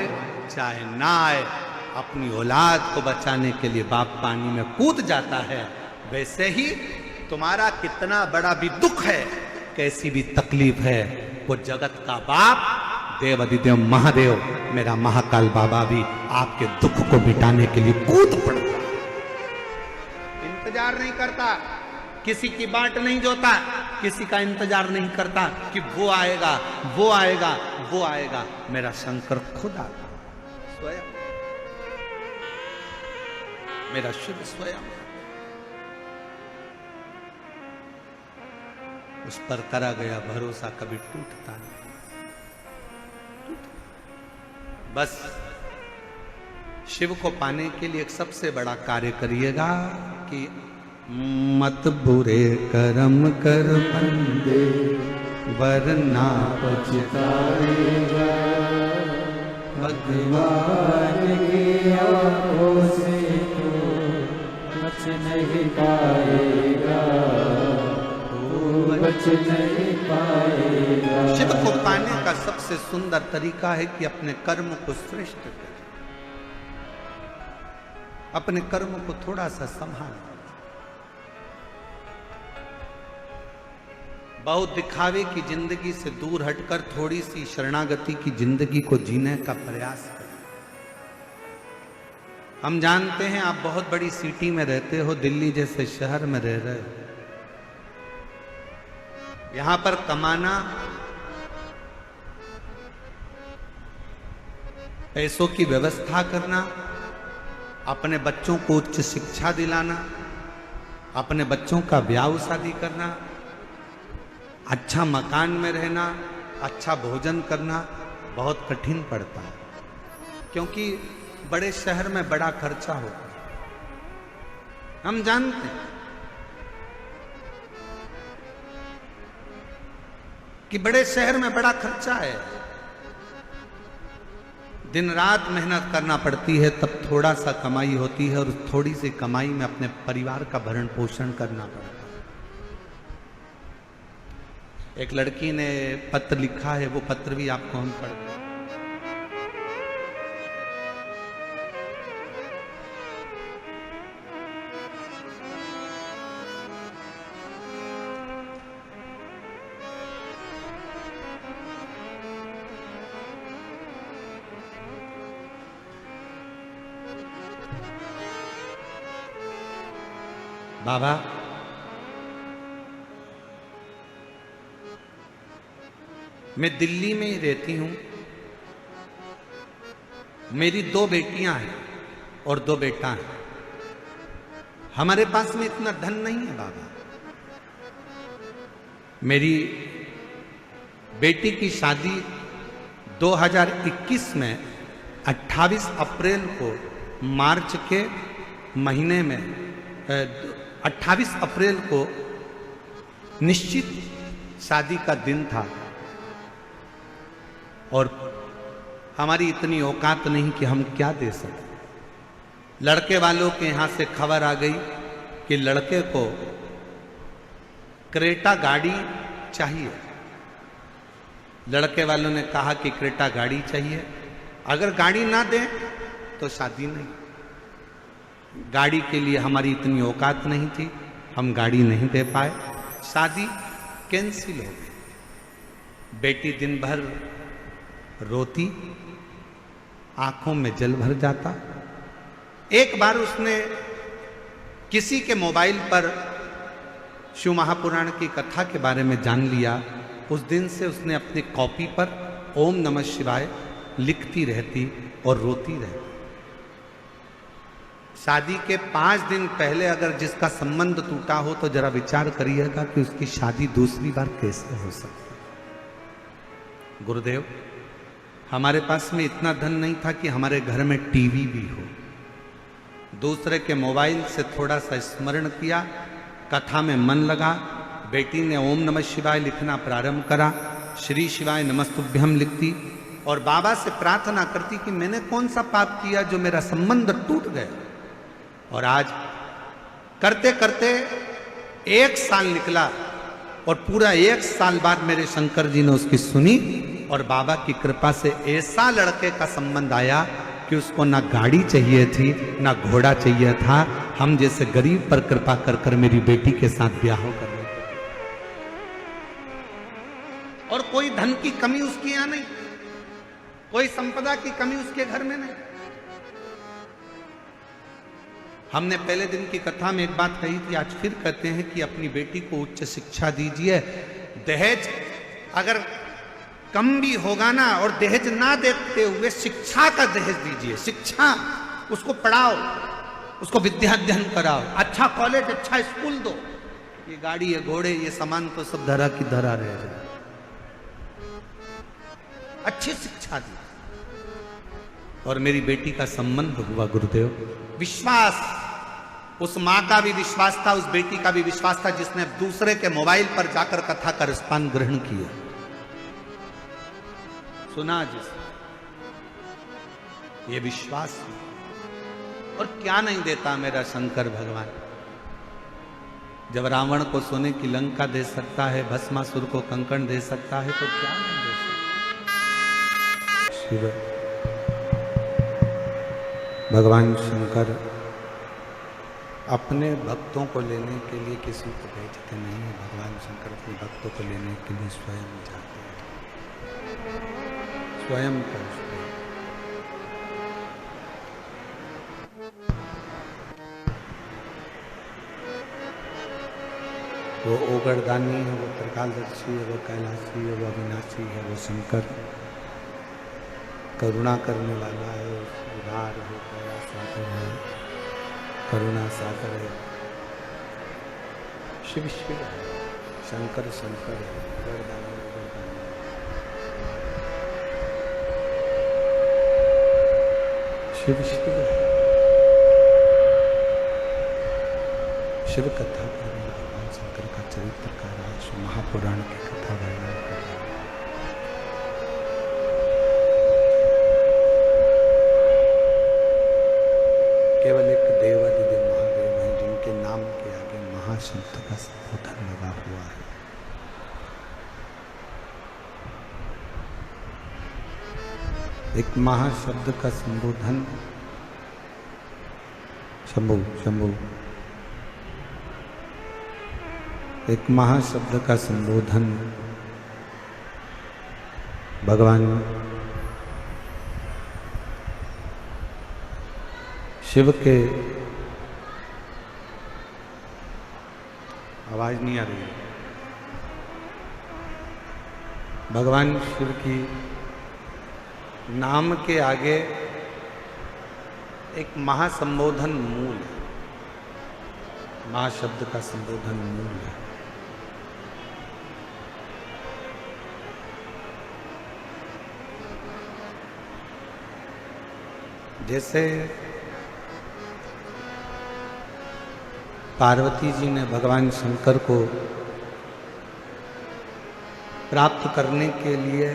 चाहे ना आए, अपनी औलाद को बचाने के लिए बाप पानी में कूद जाता है। वैसे ही तुम्हारा कितना बड़ा भी दुख है, कैसी भी तकलीफ है, वो जगत का बाप देवाधिदेव महादेव मेरा महाकाल बाबा भी आपके दुख को मिटाने के लिए कूद पड़ता, इंतजार नहीं करता, किसी की बाट नहीं जोता, किसी का इंतजार नहीं करता कि वो आएगा, वो आएगा, वो आएगा। मेरा शंकर खुद आता स्वयं, मेरा शिव स्वयं। उस पर करा गया भरोसा कभी टूटता नहीं। बस शिव को पाने के लिए एक सबसे बड़ा कार्य करिएगा कि मत बुरे कर्म कर बंदे वरना पछताएगा, भगवान की आंखों से तो बच नहीं पाएगा, बच नहीं पाएगा। शिव को पाने का सबसे सुंदर तरीका है कि अपने कर्म को श्रेष्ठ करें, अपने कर्म को थोड़ा सा संभालें। बहुत दिखावे की जिंदगी से दूर हटकर थोड़ी सी शरणागति की जिंदगी को जीने का प्रयास करें। हम जानते हैं आप बहुत बड़ी सिटी में रहते हो, दिल्ली जैसे शहर में रह रहे हो। यहां पर कमाना, पैसों की व्यवस्था करना, अपने बच्चों को उच्च शिक्षा दिलाना, अपने बच्चों का ब्याह शादी करना, अच्छा मकान में रहना, अच्छा भोजन करना बहुत कठिन पड़ता है, क्योंकि बड़े शहर में बड़ा खर्चा होता है। हम जानते हैं कि बड़े शहर में बड़ा खर्चा है, दिन रात मेहनत करना पड़ती है, तब थोड़ा सा कमाई होती है, और थोड़ी सी कमाई में अपने परिवार का भरण पोषण करना पड़ता है। एक लड़की ने पत्र लिखा है, वो पत्र भी आपको हम पढ़ते हैं। बाबा, मैं दिल्ली में ही रहती हूं, मेरी 2 बेटियां हैं और 2 बेटा हैं। हमारे पास में इतना धन नहीं है बाबा। मेरी बेटी की शादी 2021 में 28 अप्रैल को, मार्च के महीने में 28 अप्रैल को निश्चित शादी का दिन था, और हमारी इतनी औकात नहीं कि हम क्या दे सकें। लड़के वालों के यहां से खबर आ गई कि लड़के को क्रेटा गाड़ी चाहिए। लड़के वालों ने कहा कि क्रेटा गाड़ी चाहिए, अगर गाड़ी ना दें तो शादी नहीं। गाड़ी के लिए हमारी इतनी औकात नहीं थी, हम गाड़ी नहीं दे पाए, शादी कैंसिल हो गई। बेटी दिन भर रोती, आंखों में जल भर जाता। एक बार उसने किसी के मोबाइल पर शिव महापुराण की कथा के बारे में जान लिया। उस दिन से उसने अपनी कॉपी पर ओम नमः शिवाय लिखती रहती और रोती रहती। शादी के 5 दिन पहले अगर जिसका संबंध टूटा हो तो जरा विचार करिएगा कि उसकी शादी दूसरी बार कैसे हो सकती। गुरुदेव, हमारे पास में इतना धन नहीं था कि हमारे घर में टीवी भी हो। दूसरे के मोबाइल से थोड़ा सा स्मरण किया, कथा में मन लगा, बेटी ने ओम नमः शिवाय लिखना प्रारंभ करा, श्री शिवाय नमस्तुभ्यम लिखती और बाबा से प्रार्थना करती कि मैंने कौन सा पाप किया जो मेरा संबंध टूट गया। और आज करते करते 1 साल निकला और पूरा 1 साल बाद मेरे शंकर जी ने उसकी सुनी और बाबा की कृपा से ऐसा लड़के का संबंध आया कि उसको ना गाड़ी चाहिए थी ना घोड़ा चाहिए था। हम जैसे गरीब पर कृपा कर कर मेरी बेटी के साथ ब्याह कर रहे थे और कोई धन की कमी उसके यहां नहीं, कोई संपदा की कमी उसके घर में नहीं। हमने पहले दिन की कथा में एक बात कही थी, आज फिर कहते हैं कि अपनी बेटी को उच्च शिक्षा दीजिए। दहेज अगर कम भी होगा ना, और दहेज ना देते हुए शिक्षा का दहेज दीजिए। शिक्षा, उसको पढ़ाओ, उसको विद्या अध्ययन कराओ, अच्छा कॉलेज, अच्छा स्कूल दो। ये गाड़ी, ये घोड़े, ये सामान तो सब धरा की धरा रह जाए। अच्छी शिक्षा दी और मेरी बेटी का संबंध हुआ। गुरुदेव, विश्वास, उस मां का भी विश्वास था, उस बेटी का भी विश्वास था जिसने दूसरे के मोबाइल पर जाकर कथा का रसपान ग्रहण किया, सुना जिस, ये विश्वास। और क्या नहीं देता मेरा शंकर भगवान। जब रावण को सोने की लंका दे सकता है, भस्मासुर को कंकण दे सकता है, तो क्या नहीं दे सकता। शिव भगवान शंकर अपने भक्तों को लेने के लिए किसी को भेजते नहीं है। भगवान शंकर अपने भक्तों को लेने के लिए स्वयं जाते हैं, स्वयं पहुंचते हैं। वो ओगरदानी है, वो त्रिकालदर्शी है, वो कैलाशी है, वो अविनाशी है, वो शंकर करुणा करने वाला है, उदार है, दया सागर है, करुणा सागर है। शिव शिव है, शंकर शंकर है, ओगरदानी ओगरदानी। शिव शिव है। शिव कथा कर भगवान शंकर का चरित्र का राज महापुराण की कथा वर्णन कर रहा है। केवल एक देवादिदेव महादेव हैं जिनके नाम के आगे महाशब्द का संबोधन लगा हुआ है। एक महाशब्द का संबोधन, शंभु शंभु, एक महाशब्द का संबोधन भगवान शिव के, आवाज नहीं आ रही है, भगवान शिव की नाम के आगे एक महासंबोधन मूल है, महाशब्द का संबोधन मूल है। जैसे पार्वती जी ने भगवान शंकर को प्राप्त करने के लिए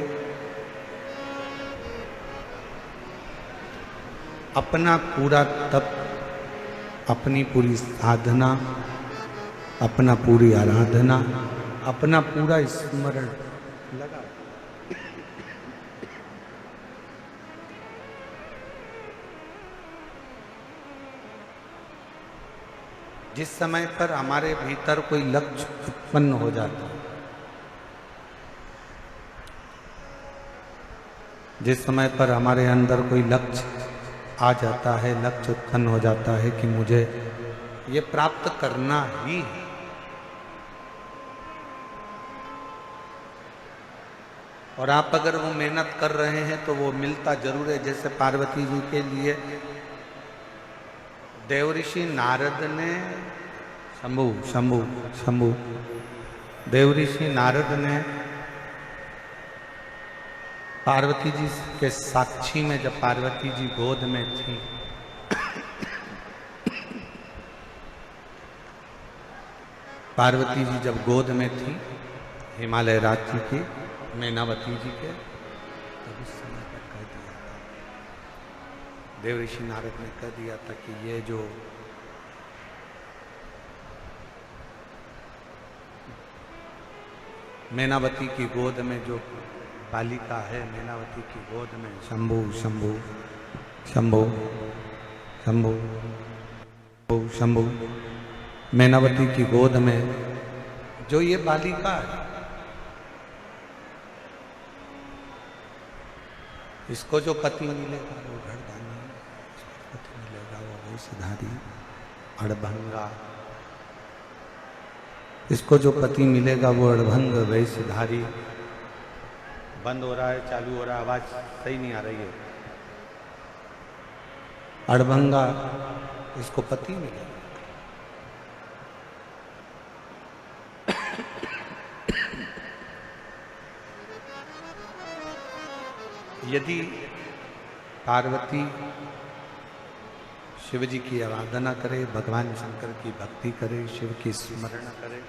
अपना पूरा तप, अपनी पूरी साधना, अपना पूरी आराधना, अपना पूरा स्मरण लगा। जिस समय पर हमारे भीतर कोई लक्ष्य उत्पन्न हो जाता है, जिस समय पर हमारे अंदर कोई लक्ष्य आ जाता है, लक्ष्य उत्पन्न हो जाता है कि मुझे ये प्राप्त करना ही है, और आप अगर वो मेहनत कर रहे हैं तो वो मिलता जरूर है। जैसे पार्वती जी के लिए देवऋषि नारद ने शंभु शंभु शंभु देवऋषि नारद ने पार्वती जी के साक्षी में, जब पार्वती जी गोद में थी, पार्वती जी जब गोद में थी हिमालय राज्य की मैनावती जी के, तब उस समय पर कह दिया था, देवऋषि नारद ने कह दिया था कि ये जो मैनावती की गोद में जो बालिका है, मैनावती की गोद में शंभु शंभु शंभु शंभु शंभु मैनावती की गोद में जो ये बालिका है, इसको जो पति मिलेगा वो घरदानी, पति मिलेगा वो वेशधारी अड़भंगा, इसको जो पति मिलेगा वो अड़भंग वेशधारी। बंद हो रहा है, चालू हो रहा है, आवाज सही नहीं आ रही है। अड़भंगा इसको पति मिलेगा। यदि पार्वती शिव जी की आराधना करे, भगवान शंकर की भक्ति करे, शिव की स्मरण करे,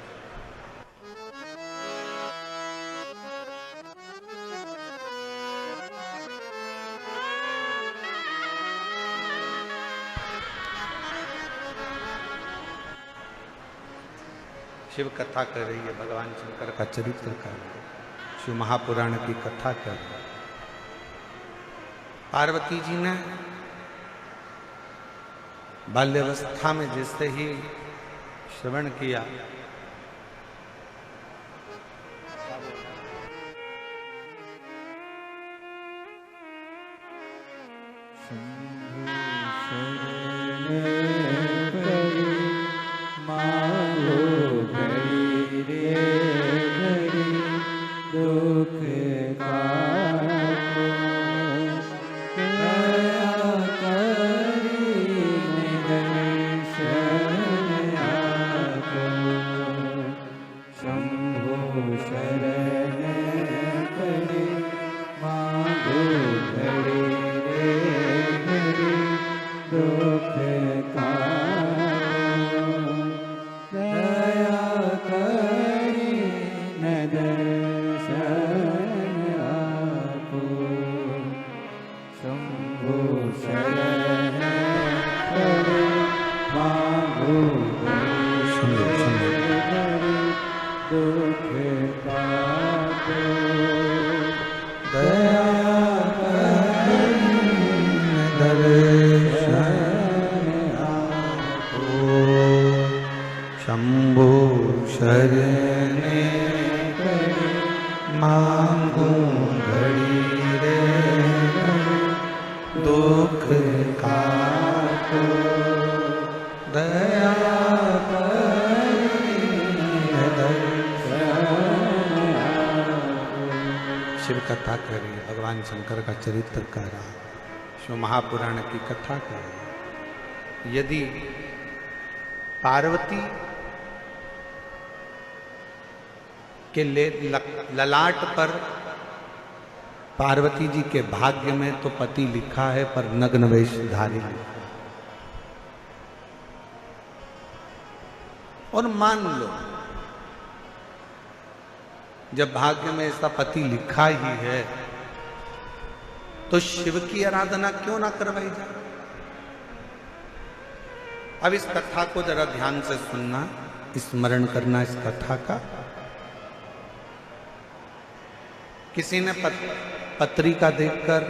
शिव कथा कर रही है, भगवान शंकर का चरित्र कर रही है, शिव महापुराण की कथा कर रही है। पार्वती जी ने बाल्यावस्था में जैसे ही श्रवण किया, शंभु शरणे मांगू घड़ी रे दुख काटो दया शिव कथा करी, भगवान शंकर का चरित्र करा, शिव महापुराण की कथा करी। यदि पार्वती के ललाट पर, पार्वती जी के भाग्य में तो पति लिखा है पर नग्न वेशधारी लिखा है। और मान लो जब भाग्य में ऐसा पति लिखा ही है तो शिव की आराधना क्यों ना करवाई जाए? अब इस कथा को जरा ध्यान से सुनना, स्मरण करना इस कथा का। किसी ने पत्रिका देखकर,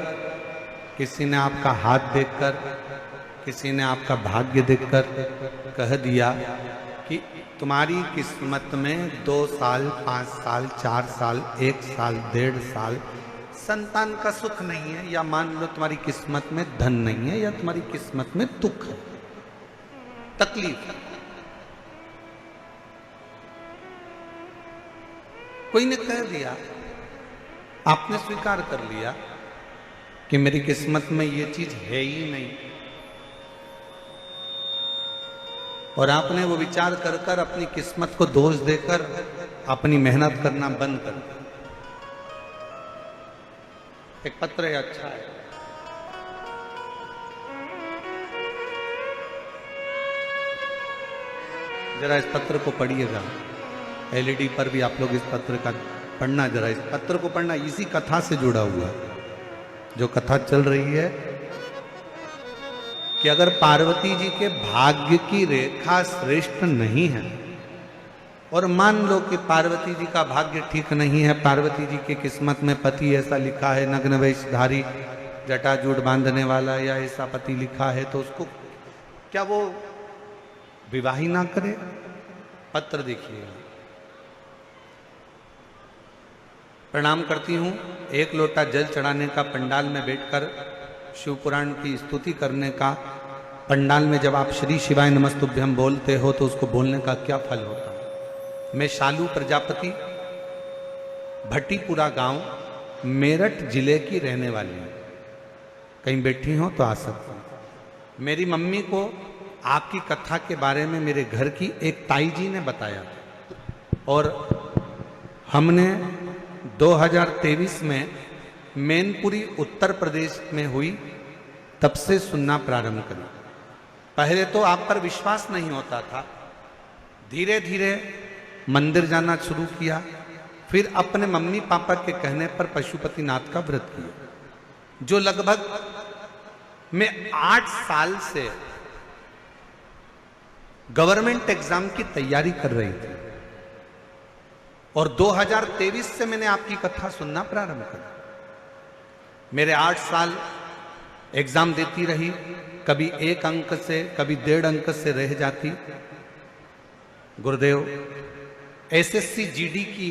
किसी ने आपका हाथ देखकर, किसी ने आपका भाग्य देखकर कह दिया कि तुम्हारी किस्मत में 2 साल, 5 साल, 4 साल, 1 साल, 1.5 साल संतान का सुख नहीं है, या मान लो तुम्हारी किस्मत में धन नहीं है, या तुम्हारी किस्मत में दुख है, तकलीफ है। कोई ने कह दिया, आपने स्वीकार कर लिया कि मेरी किस्मत में ये चीज है ही नहीं, और आपने वो विचार कर कर अपनी किस्मत को दोष देकर अपनी मेहनत करना बंद कर दिया। एक पत्र है, अच्छा है, जरा इस पत्र को पढ़िएगा। एलईडी पर भी आप लोग इस पत्र का पढ़ना, जरा इस पत्र को पढ़ना, इसी कथा से जुड़ा हुआ जो कथा चल रही है कि अगर पार्वती जी के भाग्य की रेखा श्रेष्ठ नहीं है, और मान लो कि पार्वती जी का भाग्य ठीक नहीं है, पार्वती जी की किस्मत में पति ऐसा लिखा है, नग्न वेशधारी, जटाजूट बांधने वाला, या ऐसा पति लिखा है, तो उसको क्या वो विवाह ही ना करे? पत्र देखिएगा। प्रणाम करती हूँ। 1 लोटा जल चढ़ाने का, पंडाल में बैठकर शिव पुराण की स्तुति करने का, पंडाल में जब आप श्री शिवाय नमस्तुभ्यम बोलते हो तो उसको बोलने का क्या फल होता है। मैं शालू प्रजापति, भट्टीपुरा गांव, मेरठ जिले की रहने वाली हूँ। कहीं बैठी हो तो आ सकती हूँ। मेरी मम्मी को आपकी कथा के बारे में मेरे घर की एक ताई जी ने बताया, और हमने 2023 में मैनपुरी उत्तर प्रदेश में हुई तब से सुनना प्रारंभ करी। पहले तो आप पर विश्वास नहीं होता था, धीरे धीरे मंदिर जाना शुरू किया, फिर अपने मम्मी पापा के कहने पर पशुपतिनाथ का व्रत किया, जो लगभग मैं 8 साल से गवर्नमेंट एग्जाम की तैयारी कर रही थी, और 2023 से मैंने आपकी कथा सुनना प्रारंभ करा। मेरे 8 साल एग्जाम देती रही, कभी 1 अंक से, कभी 1.5 अंक से रह जाती। गुरुदेव, एसएससी जीडी की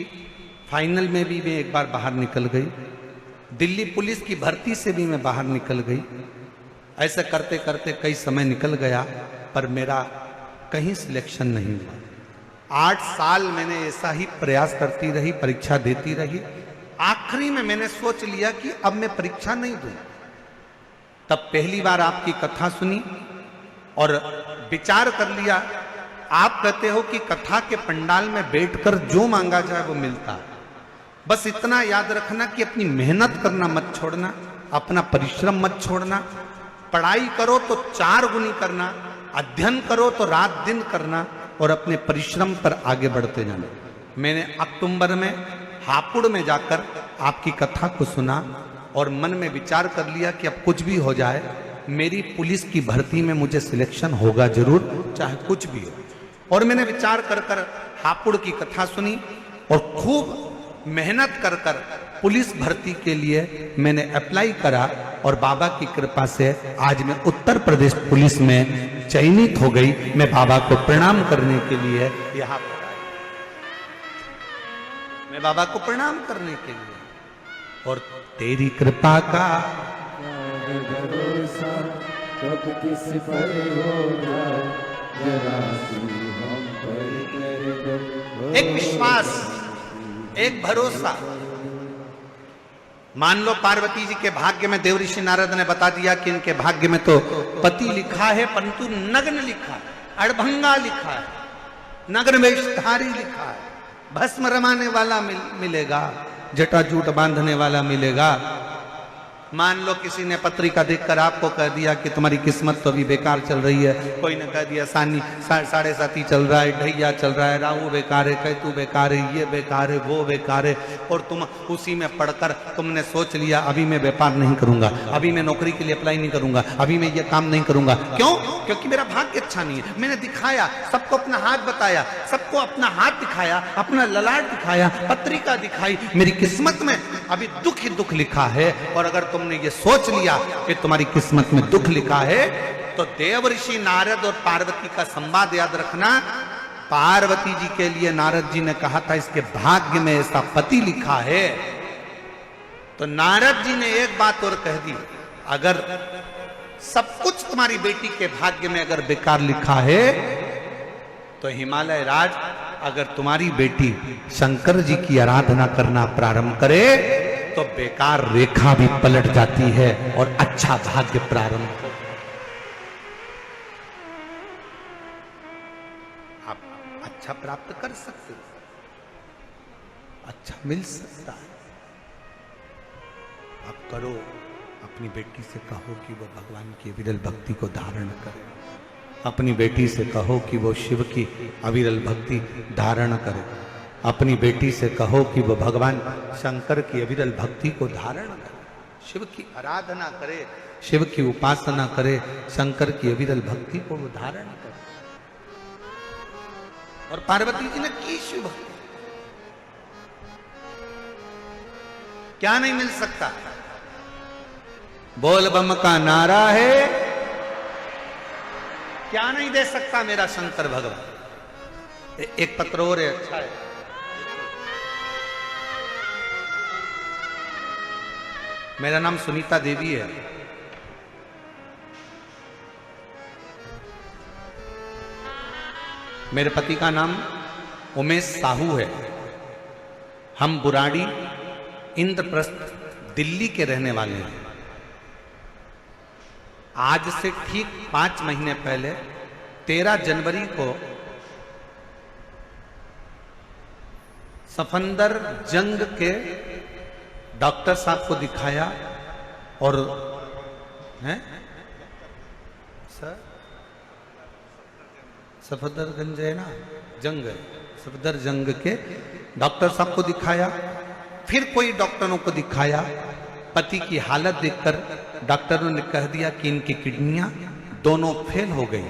फाइनल में भी मैं एक बार बाहर निकल गई, दिल्ली पुलिस की भर्ती से भी मैं बाहर निकल गई। ऐसे करते करते कई समय निकल गया, पर मेरा कहीं सिलेक्शन नहीं हुआ। 8 साल मैंने ऐसा ही प्रयास करती रही, परीक्षा देती रही। आखिरी में मैंने सोच लिया कि अब मैं परीक्षा नहीं दूं। तब पहली बार आपकी कथा सुनी और विचार कर लिया। आप कहते हो कि कथा के पंडाल में बैठकर जो मांगा जाए वो मिलता है। बस इतना याद रखना कि अपनी मेहनत करना मत छोड़ना, अपना परिश्रम मत छोड़ना। पढ़ाई करो तो 4 गुनी करना, अध्ययन करो तो रात दिन करना, और अपने परिश्रम पर आगे बढ़ते जाना। मैंने अक्टूबर में हापुड़ में जाकर आपकी कथा को सुना और मन में विचार कर लिया कि अब कुछ भी हो जाए, मेरी पुलिस की भर्ती में मुझे सिलेक्शन होगा जरूर, चाहे कुछ भी हो। और मैंने विचार कर कर हापुड़ की कथा सुनी और खूब मेहनत कर कर पुलिस भर्ती के लिए मैंने अप्लाई करा, और बाबा की कृपा से आज मैं उत्तर प्रदेश पुलिस में चयनित हो गई। मैं बाबा को प्रणाम करने के लिए यहाँ पर आया, मैं बाबा को प्रणाम करने के लिए। और तेरी कृपा का भरोसा कब किस पर होगा, जरा सी हम पर कर दो। एक विश्वास, एक भरोसा। मान लो पार्वती जी के भाग्य में देव ऋषि नारद ने बता दिया कि इनके भाग्य में तो पति लिखा है, परंतु नग्न लिखा है, अड़भंगा लिखा है, नग्न वेशधारी लिखा है, भस्म रमाने वाला मिलेगा, जटाजूट बांधने वाला मिलेगा। मान लो किसी ने पत्रिका देखकर आपको कह दिया कि तुम्हारी किस्मत तो अभी बेकार चल रही है, कोई ने कह दिया सानी 7.5 चल रहा है, ढैया चल रहा है, राहु बेकार है, कैतु बेकार है, ये बेकार है, वो बेकार है, और तुम उसी में पढ़कर तुमने सोच लिया अभी मैं व्यापार नहीं करूंगा, अभी मैं नौकरी के लिए अप्लाई नहीं करूंगा, अभी मैं ये काम नहीं करूंगा। क्यों? क्योंकि मेरा भाग्य अच्छा नहीं है। मैंने दिखाया, सबको अपना हाथ बताया, सबको अपना हाथ दिखाया, अपना ललाट दिखाया, पत्रिका दिखाई, मेरी किस्मत में अभी दुख ही दुख लिखा है। और अगर तुमने ये सोच लिया कि तुम्हारी किस्मत में दुख लिखा है, तो देव ऋषि नारद और पार्वती का संवाद याद रखना। पार्वती जी के लिए नारद जी ने कहा था इसके भाग्य में ऐसा पति लिखा है, तो नारद जी ने एक बात और कह दी, अगर सब कुछ तुम्हारी बेटी के भाग्य में अगर बेकार लिखा है, तो हिमालय राज अगर तुम्हारी बेटी शंकर जी की आराधना करना प्रारंभ करे तो बेकार रेखा भी पलट जाती है और अच्छा भाग्य प्रारंभ हो। आप अच्छा प्राप्त कर सकते हो, अच्छा मिल सकता है। आप करो, अपनी बेटी से कहो कि वो भगवान की विरल भक्ति को धारण करे, अपनी बेटी से कहो कि वो शिव की अविरल भक्ति धारण करे, अपनी बेटी से कहो कि वो भगवान शंकर की अविरल भक्ति को धारण करे, शिव की आराधना करे, शिव की उपासना करे, शंकर की अविरल भक्ति को वो धारण करे। और पार्वती जी ने की शिव भक्ति, क्या नहीं मिल सकता? बोल बम का नारा है, क्या नहीं दे सकता मेरा शंकर भगवान। एक पत्र और है, अच्छा है, मेरा नाम सुनीता देवी है, मेरे पति का नाम उमेश साहू है, हम बुराड़ी इंद्रप्रस्थ दिल्ली के रहने वाले हैं। आज से ठीक 5 महीने पहले 13 जनवरी को सफंदर जंग के डॉक्टर साहब को दिखाया और हैं सर सफदरगंज है ना, जंग है, सफदर जंग के डॉक्टर साहब को दिखाया, फिर कोई डॉक्टरों को दिखाया। पति की हालत देखकर डॉक्टरों ने कह दिया कि इनकी किडनियां दोनों फेल हो गई,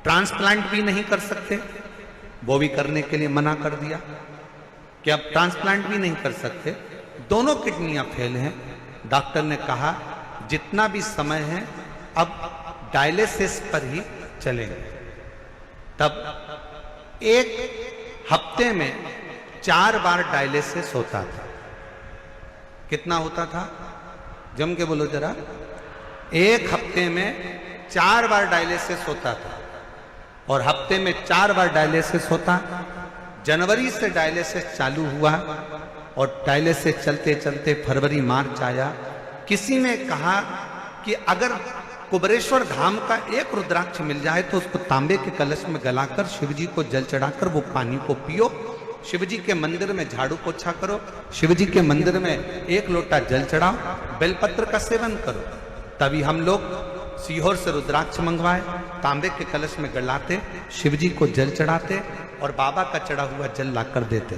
ट्रांसप्लांट भी नहीं कर सकते, वो भी करने के लिए मना कर दिया कि अब ट्रांसप्लांट भी नहीं कर सकते, दोनों किडनियां फेल हैं। डॉक्टर ने कहा जितना भी समय है अब डायलिसिस पर ही चलेंगे। तब एक हफ्ते में 4 बार डायलिसिस होता था। कितना होता था? जम के बोलो जरा। एक हफ्ते में 4 बार डायलिसिस होता था, और हफ्ते में 4 बार डायलिसिस होता। जनवरी से डायलिसिस चालू हुआ और डायलिसिस चलते चलते फरवरी मार्च आया। किसी ने कहा कि अगर कुबरेश्वर धाम का एक रुद्राक्ष मिल जाए तो उसको तांबे के कलश में गलाकर शिवजी को जल चढ़ाकर वो पानी को पियो, शिवजी के मंदिर में झाड़ू पोछा करो, शिवजी के मंदिर में 1 लोटा जल चढ़ाओ, बेलपत्र का सेवन करो। तभी हम लोग सीहोर से रुद्राक्ष मंगवाए, तांबे के कलश में गलाते, शिवजी को जल चढ़ाते और बाबा का चढ़ा हुआ जल ला कर देते।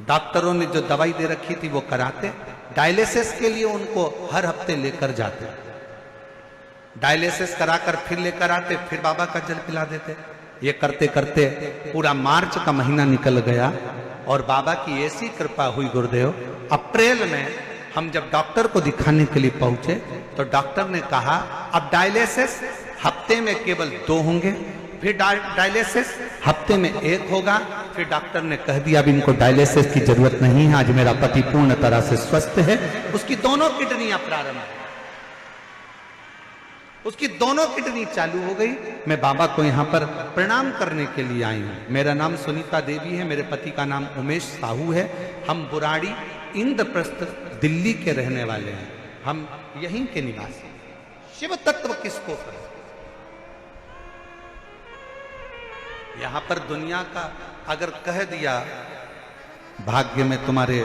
डॉक्टरों ने जो दवाई दे रखी थी वो कराते। डायलिसिस के लिए उनको हर हफ्ते लेकर जाते, डायलिसिस कराकर फिर लेकर आते, फिर बाबा का जल पिला देते। ये करते करते पूरा मार्च का महीना निकल गया और बाबा की ऐसी कृपा हुई गुरुदेव, अप्रैल में हम जब डॉक्टर को दिखाने के लिए पहुंचे तो डॉक्टर ने कहा अब डायलिसिस हफ्ते में केवल 2 होंगे, फिर डायलिसिस हफ्ते में 1 होगा। फिर डॉक्टर ने कह दिया अब इनको डायलिसिस की जरूरत नहीं है, आज मेरा पति पूर्ण तरह से स्वस्थ है। उसकी दोनों किडनियां प्रारंभ है, उसकी दोनों किडनी चालू हो गई। मैं बाबा को यहाँ पर प्रणाम करने के लिए आई हूँ। मेरा नाम सुनीता देवी है, मेरे पति का नाम उमेश साहू है, हम बुराड़ी इंद्रप्रस्थ दिल्ली के रहने वाले हैं, हम यहीं के निवासी। शिव तत्व किसको करें? यहां पर दुनिया का अगर कह दिया भाग्य में तुम्हारे,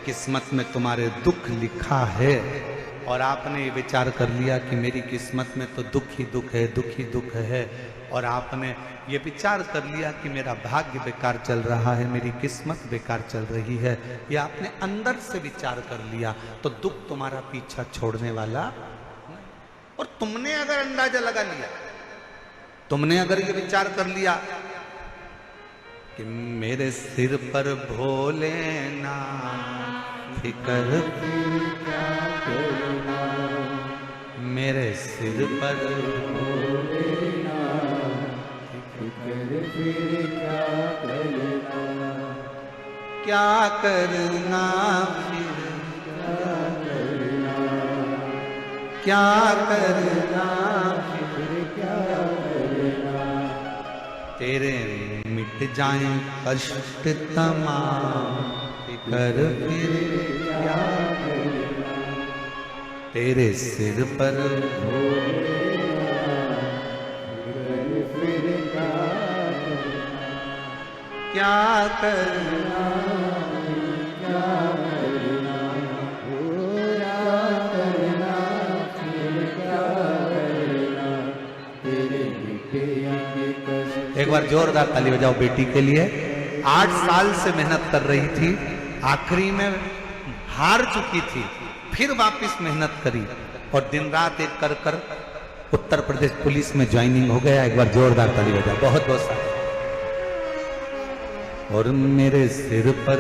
किस्मत में तुम्हारे दुख लिखा है, और आपने ये विचार कर लिया कि मेरी किस्मत में तो दुख ही दुख है, दुख ही दुख है, और आपने ये विचार कर लिया कि मेरा भाग्य बेकार चल रहा है, मेरी किस्मत बेकार चल रही है, ये आपने अंदर से विचार कर लिया, तो दुख तुम्हारा पीछा छोड़ने वाला नहीं। और तुमने अगर अंदाजा लगा लिया, तुमने अगर ये विचार कर लिया कि मेरे सिर पर भोलेनाथ फिकर क्या करना, मेरे सिर पर फिक्र फिर क्या करना, क्या करना फिर क्या करना फिर क्या करना, तेरे मिट जाए कष्ट तमाम फिकर फिर क्या करना, तेरे सिर पर फिक्र फिर क्या क्या करना क्या करना, पूरा करना फिर क्या करना, तेरे मिटे के कष्ट। एक बार जोरदार ताली बजाओ बेटी के लिए। 8 साल से मेहनत कर रही थी, आखिरी में हार चुकी थी, फिर वापस मेहनत करी, और दिन रात एक कर कर उत्तर प्रदेश पुलिस में ज्वाइनिंग हो गया। एक बार जोरदार ताली बजाओ, बहुत बहुत सारा। और मेरे सिर पर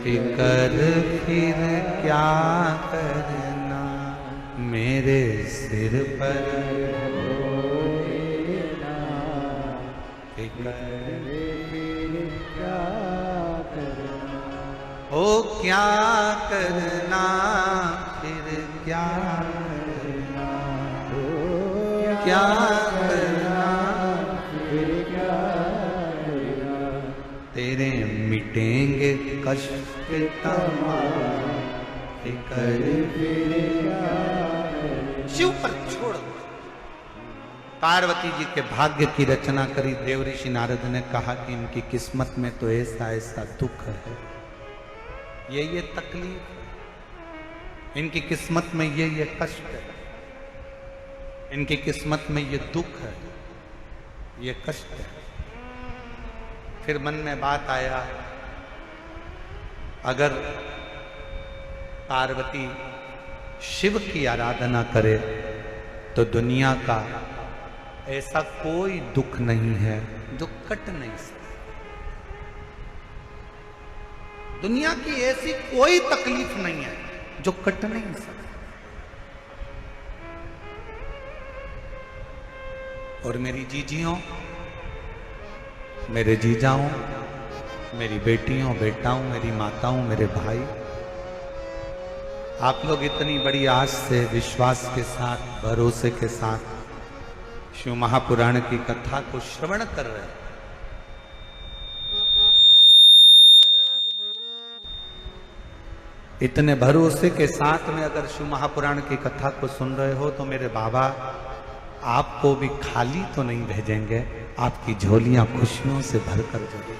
फिकर फिर क्या करना, मेरे सिर पर ओ क्या करना फिर क्या करना, क्या करना फिर क्या करना, तेरे मिटेंगे कष्ट तमाम फिकर फिर क्या करना, शिव पर छोड़। पार्वती जी के भाग्य की रचना करी। देव ऋषि नारद ने कहा कि इनकी किस्मत में तो ऐसा ऐसा दुख है, ये तकलीफ है, इनकी किस्मत में ये कष्ट है, इनकी किस्मत में ये दुख है, ये कष्ट है। फिर मन में बात आया, अगर पार्वती शिव की आराधना करे तो दुनिया का ऐसा कोई दुख नहीं है जो कट नहीं सकता, दुनिया की ऐसी कोई तकलीफ नहीं है जो कट नहीं सकती। और मेरी जीजियों, मेरे जीजाओं, मेरी बेटियों, बेटाओं, मेरी माताओं, मेरे भाई, आप लोग इतनी बड़ी आस से, विश्वास के साथ, भरोसे के साथ शिव महापुराण की कथा को श्रवण कर रहे हैं। इतने भरोसे के साथ में अगर शिव महापुराण की कथा को सुन रहे हो तो मेरे बाबा आपको भी खाली तो नहीं भेजेंगे, आपकी झोलियां खुशियों से भरकर जाएंगी,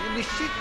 ये निश्चित।